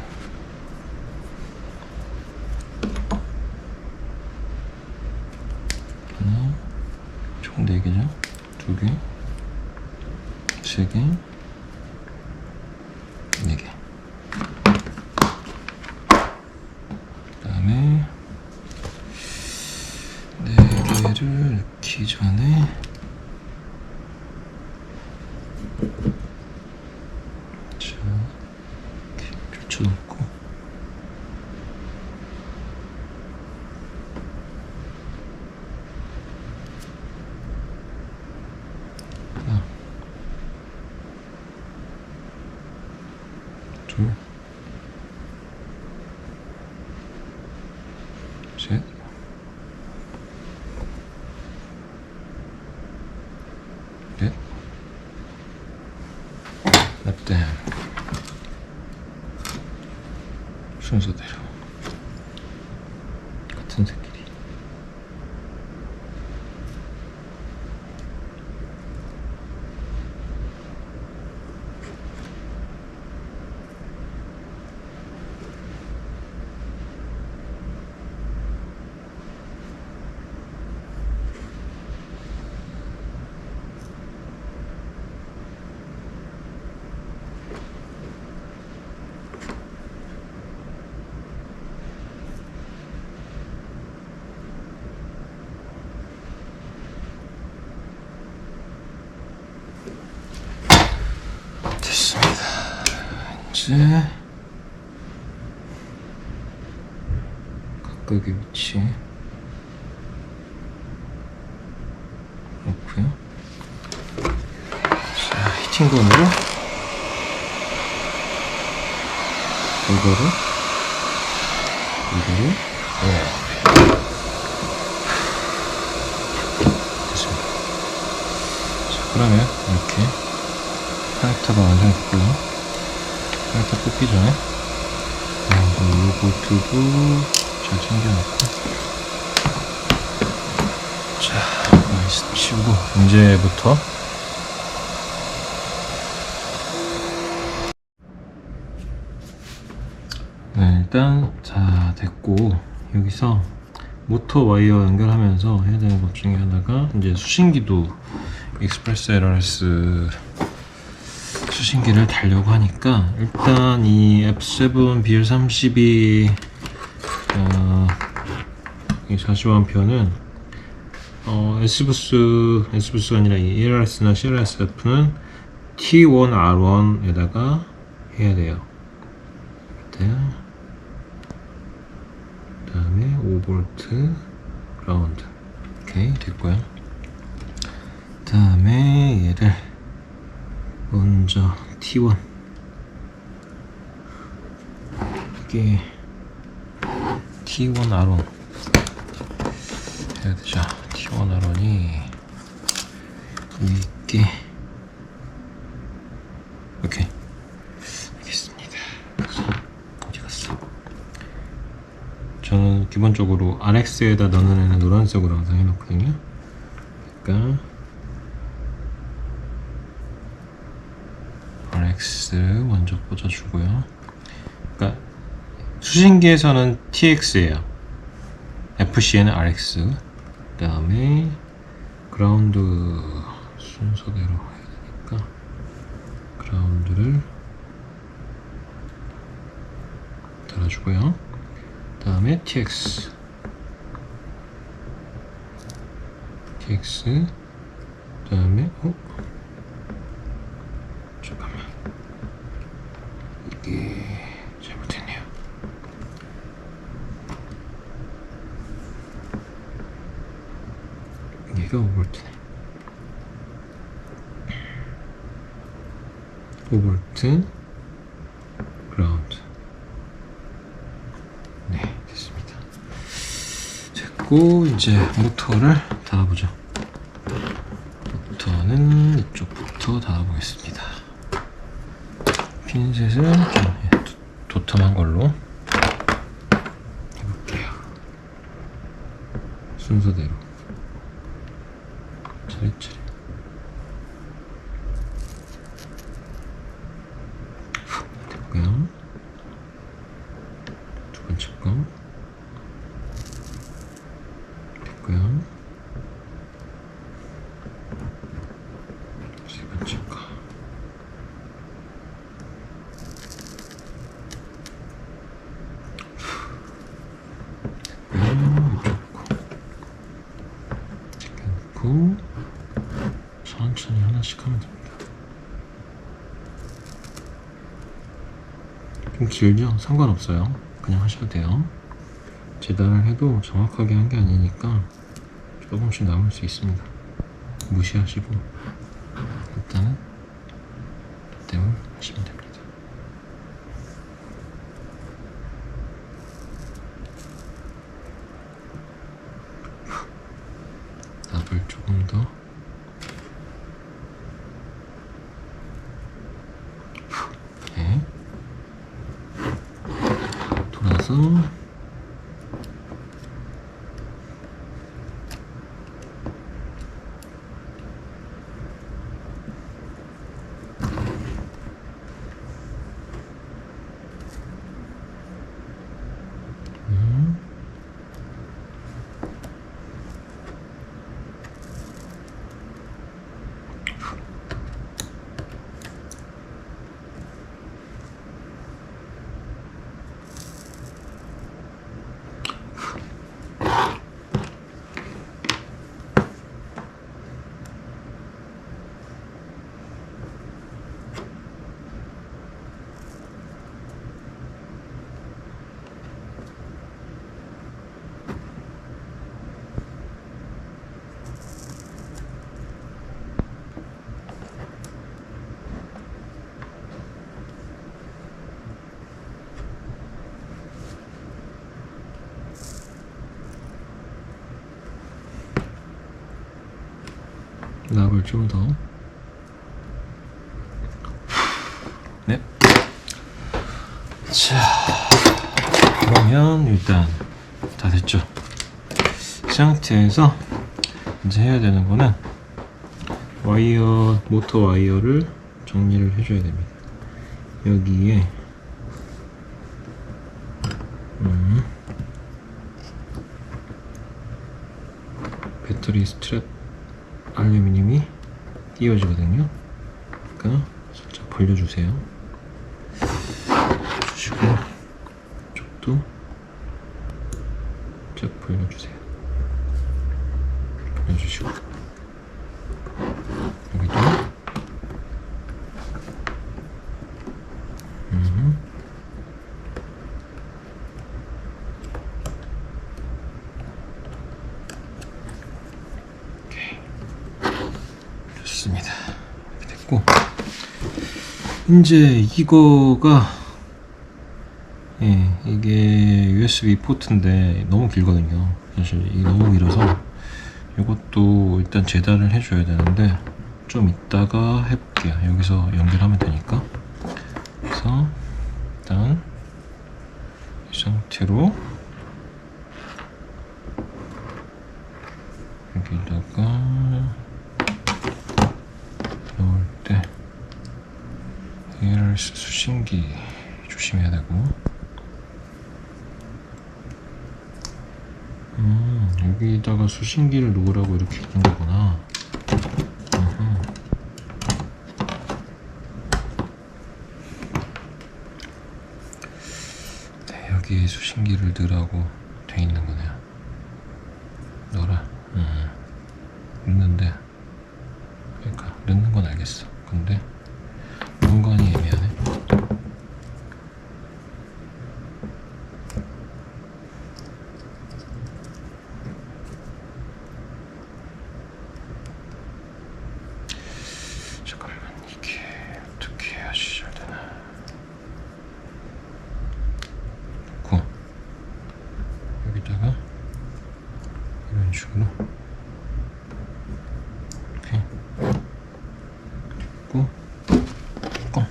하나, 총 4개죠? 2개, 3개, 4개. 그 다음에 4개를 넣기 전에 자 이렇게 펼쳐놓고, 하나, 둘, 셋, 넷, 납땜. 순서대로 같은 새끼리. 이제 각각의 위치에 놓고요. 자, 히팅건으로 이거를 됐습니다. 자, 그러면 이렇게 커넥터가 완성됐고요. 커넥터 뽑기 전에 요거 두고 잘 챙겨놓고, 자 나이스 치우고, 이제부터 네, 일단 다 됐고, 여기서 모터 와이어 연결하면서 해야 되는 것 중에 하나가 이제 수신기도 익스프레스 LRS 수신기를 달려고 하니까, 일단 이 F7 BL32 이 40A는 S부스가 아니라 이 ELRS나 CLSF는 T1R1에다가 해야 돼요. 그 다음에 5V 그라운드. 오케이 됐고요. 그 다음에 얘를 먼저 T1 이게 T1 아론 해야 되죠. T1 아론이 이게 오케이 알겠습니다. 어디 갔어? 저는 기본적으로 RX에다 넣는 애는 노란색으로 항상 해놓거든요. 그러니까 RX 먼저 꽂아주고요. 그러니까 수신기에서는 TX예요. FC에는 RX. 그 다음에 그라운드 순서대로 해야 되니까 그라운드를 달아주고요. 그 다음에 TX. 그 다음에 잠깐만, 이게 잘못했네요. 얘가 5V네. 5V 그라운드. 네, 됐습니다. 됐고 이제 모터를 달아보죠. 모터는 이쪽부터 달아보겠습니다. 핀셋을 좀 도톰한 걸로 해볼게요. 순서대로 차례차례. 됐고요. 두 번째 거 됐고요. 세 번째 거 천천히 하나씩 하면 됩니다. 좀 길죠? 상관없어요. 그냥 하셔도 돼요. 재단을 해도 정확하게 한 게 아니니까 조금씩 남을 수 있습니다. 무시하시고 일단은 댐을 하시면 됩니다. 납을 조금 더 네. 돌아서 납을 좀 더. 네. 자, 그러면 일단 다 됐죠. 이 상태에서 이제 해야 되는 거는 와이어, 모터 와이어를 정리를 해줘야 됩니다. 여기에 배터리 스트랩 알루미늄이 띄워지거든요. 그러니까 살짝 벌려주세요. 주시고 이쪽도 쫙 벌려주세요. 벌려주시고 여기도 좋습니다. 이렇게 됐고 이제 이거가 USB 포트인데 너무 길거든요. 사실 이게 너무 길어서 이것도 일단 재단을 해줘야 되는데 좀 이따가 해볼게요. 여기서 연결하면 되니까. 그래서 일단 이 상태로 여기다가 넣을 때 ARS 수신기 조심해야 되고, 여기다가 수신기를 놓으라고 이렇게 있는 거구나. 네, 여기에 수신기를 넣으라고 돼 있는 거네요. 넣어라. 넣는데, 그러니까 넣는 건 알겠어. 근데 공간이 애매하네. 잠깐만, 이게 어떻게 해야지 잘 되나. 놓고 여기다가 이런 식으로 이렇게 꽂고 뚜껑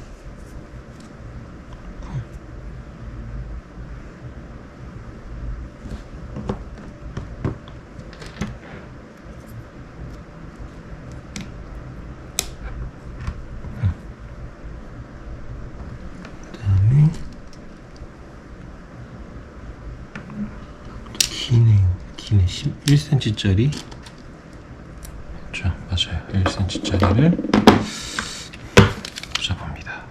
그다음에 기네 1cm짜리 자, 맞아요. 1cm짜리를 꽂아봅니다.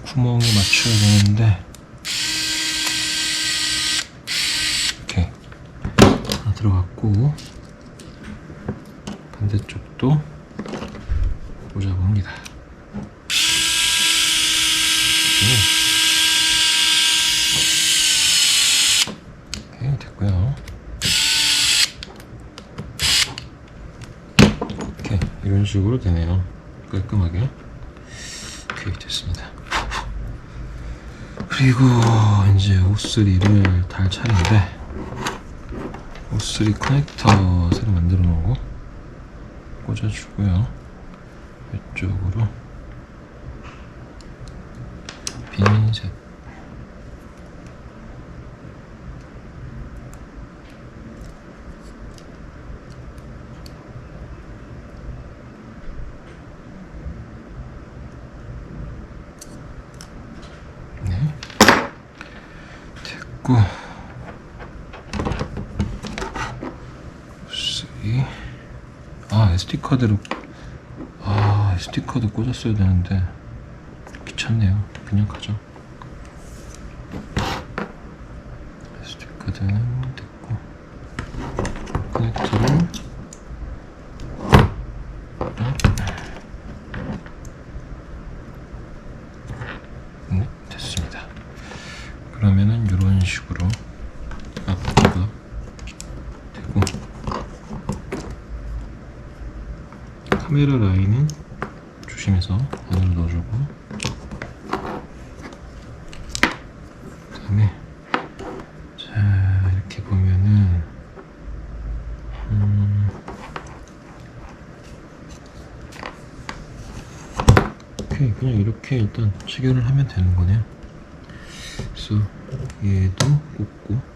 구멍에 맞춰야 되는데 이렇게 하나 들어갔고, 반대쪽도 꽂아봅니다. 오케이, 됐고요. 이렇게 이런 식으로 되네요. 깔끔하게. 오케이, 됐습니다. 그리고 이제 O3를 달 차례인데, O3 커넥터 새로 만들어 놓은 거 꽂아주고요. 이쪽으로 핀셋 네, 됐고, SD카드로 SD카드 꽂았어야 되는데 귀찮네요. 그냥 가죠. SD카드는 됐고, 커넥터를 네, 됐습니다. 그러면은 이런 식으로 앞뒤가 되고, 카메라 라인은 조심해서 안으로 넣어주고, 그 다음에 자, 이렇게 보면은 오케이, 그냥 이렇게 일단 체결을 하면 되는 거네요. 그래서 얘도 꽂고,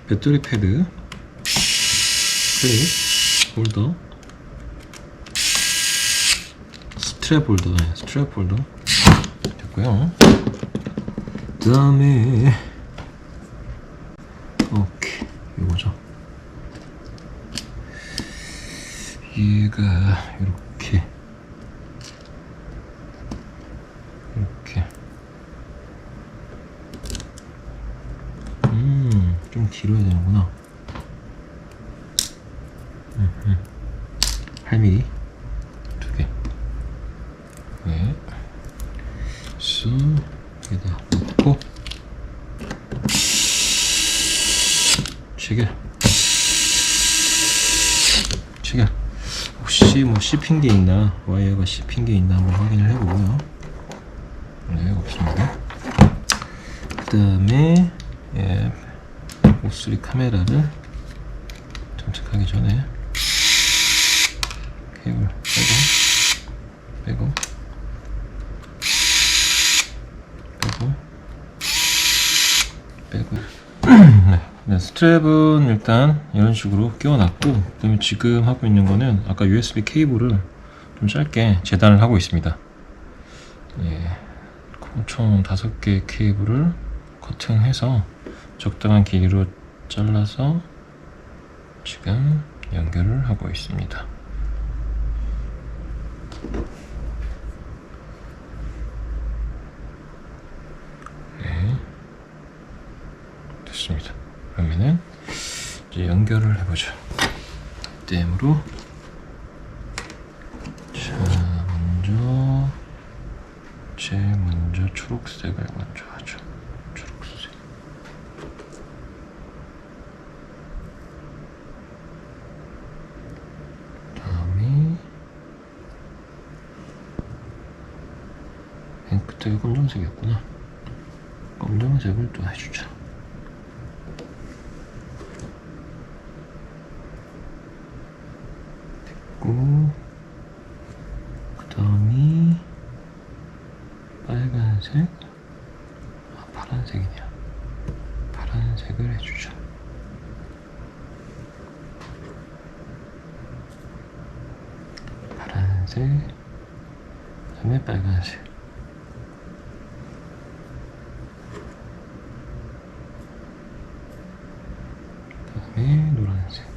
배터리 패드, 클립, 홀더, 스트랩 홀더, 네, 스트랩 홀더 됐고요. 그 다음에 오케이, 이거죠. 얘가 이렇게 좀 길어야 되는구나. 8mm 두 개. 네. 쓱 여기다 놓고 체결. 혹시 뭐 씹힌 게 있나, 와이어가 씹힌 게 있나 한번 확인을 해보고요. 네, 없습니다. 그 다음에 O3 카메라를 장착하기 전에 케이블 빼고 네, 스트랩은 일단 이런 식으로 끼워놨고, 그 다음에 지금 하고 있는 거는 아까 USB 케이블을 좀 짧게 재단을 하고 있습니다. 총 5개 케이블을 커팅해서 적당한 길이로 잘라서 지금 연결을 하고 있습니다. 네, 됐습니다. 그러면은 이제 연결을 해보죠. 댐으로. 자, 먼저 초록색을 먼저 하죠. 초록색. 다음에 잉크트가 검정색이었구나. 검정색을 또 해주자. 됐고, 그 다음이 빨간색, 파란색이네요. 파란색을 해주죠. 파란색, 그 다음에 빨간색. 그 다음에 노란색.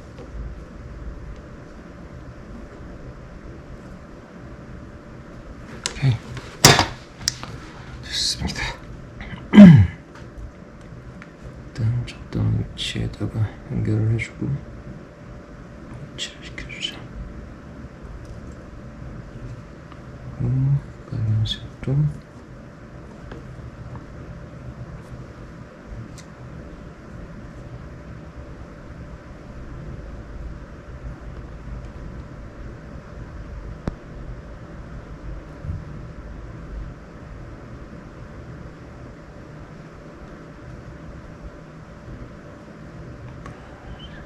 오케이. 됐습니다. 일단 적당한 위치에다가 연결을 해주고 위치를 시켜주자. 빨간색도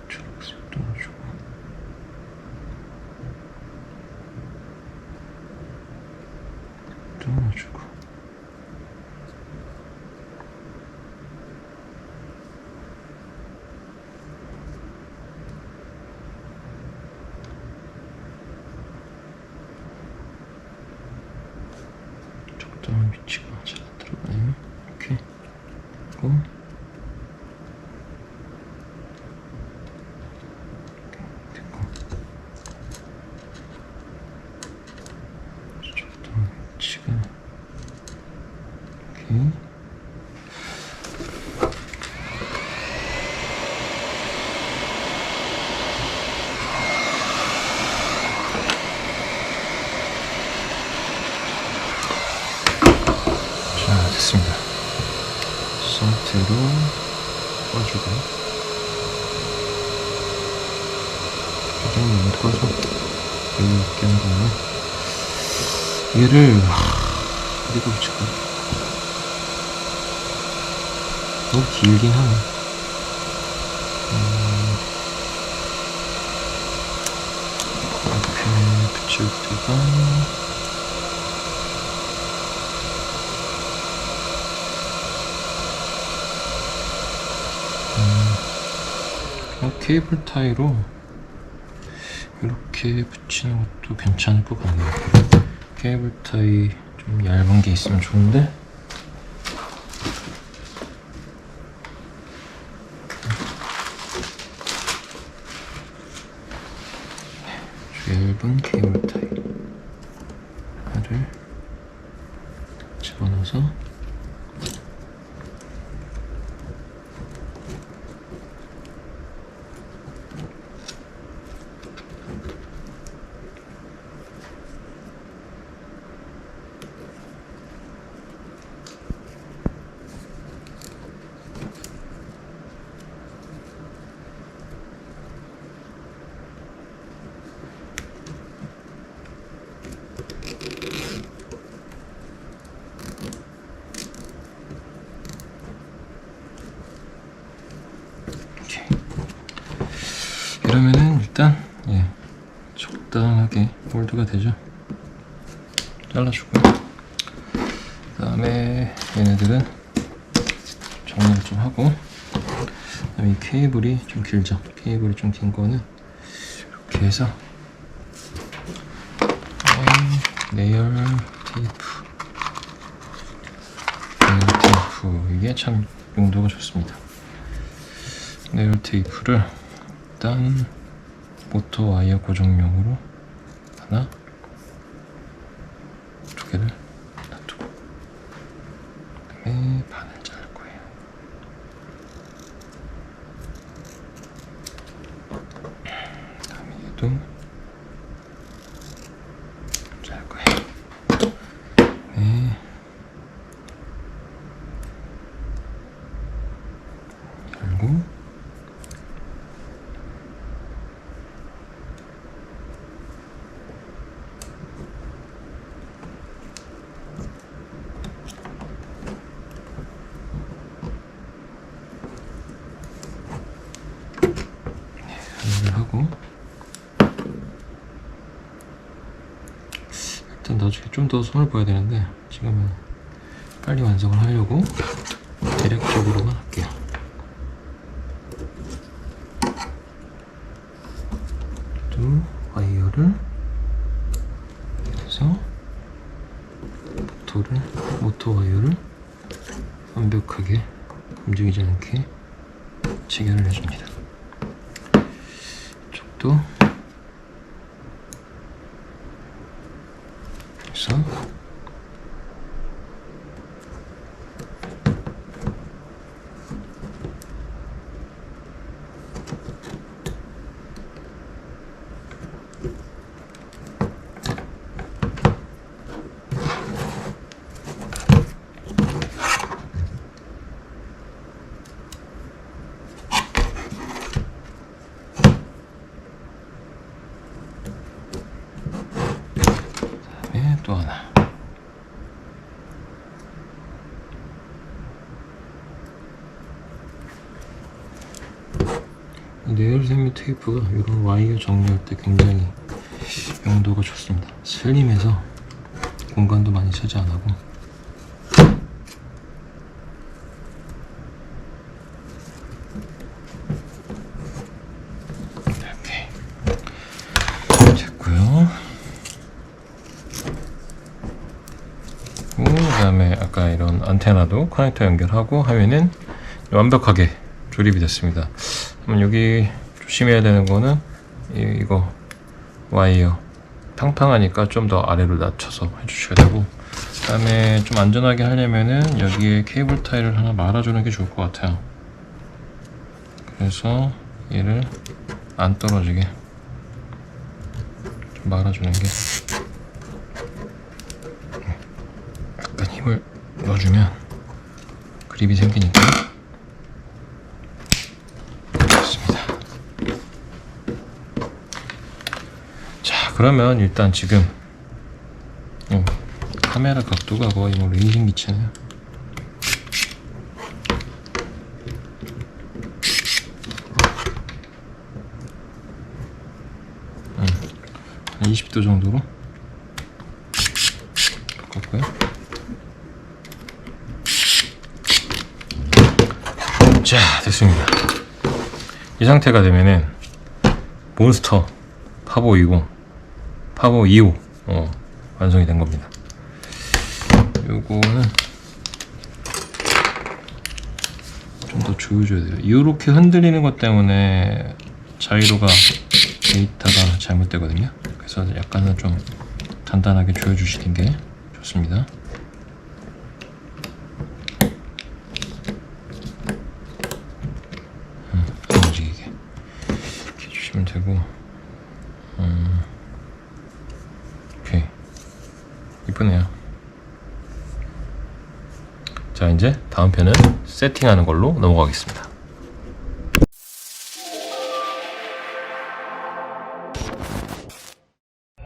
초록색도 넣어주고, 또 넣어주고. 적당한 위치가 잘 들어가네요. 이렇게. 그리고 적당한 위치가 이렇게. 자, 됐습니다. 상태로 꺼주고, 가장 너무 꺼서 여유 있게 한 다음에 얘를 어디다 붙일까? 너무 길긴 하네. 앞에 붙일 때가 케이블 타이로 이렇게 붙이는 것도 괜찮을 것 같네요. 케이블 타이 좀 얇은 게 있으면 좋은데, 얇은 케이블 타이를 집어넣어서 이러면은 일단 적당하게 홀드가 되죠. 잘라주고요. 그 다음에 얘네들은 정리를 좀 하고, 그 다음에 이 케이블이 좀 길죠. 케이블이 좀 긴 거는 이렇게 해서 내열 테이프, 이게 참 용도가 좋습니다. 내열 테이프를 일단 모터 와이어 고정용으로 하나, 두 개를 놔두고, 그다음에 반을 자를 거예요. 그다음에 얘도 자를 거예요. 네. 열고, 하고, 일단 나중에 좀 더 손을 봐야 되는데 지금은 빨리 완성을 하려고 대략적으로만 할게요. 또 와이어를 해서 모터 와이어를 완벽하게 움직이지 않게 체결을 해줍니다. 이쪽도 해서 또 하나. 내열세미 테이프가 이런 와이어 정리할 때 굉장히 용도가 좋습니다. 슬림해서 공간도 많이 차지 안 하고. 이렇게 됐고요. 그 다음에 아까 이런 안테나도 커넥터 연결하고 하면은 완벽하게 조립이 됐습니다. 그럼 여기 조심해야 되는 거는 이거 와이어 팡팡하니까 좀 더 아래로 낮춰서 해주셔야 되고, 그 다음에 좀 안전하게 하려면은 여기에 케이블 타이를 하나 말아주는 게 좋을 것 같아요. 그래서 얘를 안 떨어지게 좀 말아주는 게, 약간 힘을 넣어주면 그립이 생기니까. 그러면 일단 지금 카메라 각도가 거의 뭐 레이싱 기체네요. 한 20도 정도로 바꿨고요. 자, 됐습니다. 이 상태가 되면은 몬스터 파보 20, 파보 25 완성이 된 겁니다. 요거는 좀 더 조여줘야 돼요. 이렇게 흔들리는 것 때문에 자이로가 데이터가 잘못되거든요. 그래서 약간은 좀 단단하게 조여주시는 게 좋습니다. 안 움직이게 이렇게 해주시면 되고, 오케이, 이쁘네요. 자, 이제 다음 편은 세팅하는 걸로 넘어가겠습니다.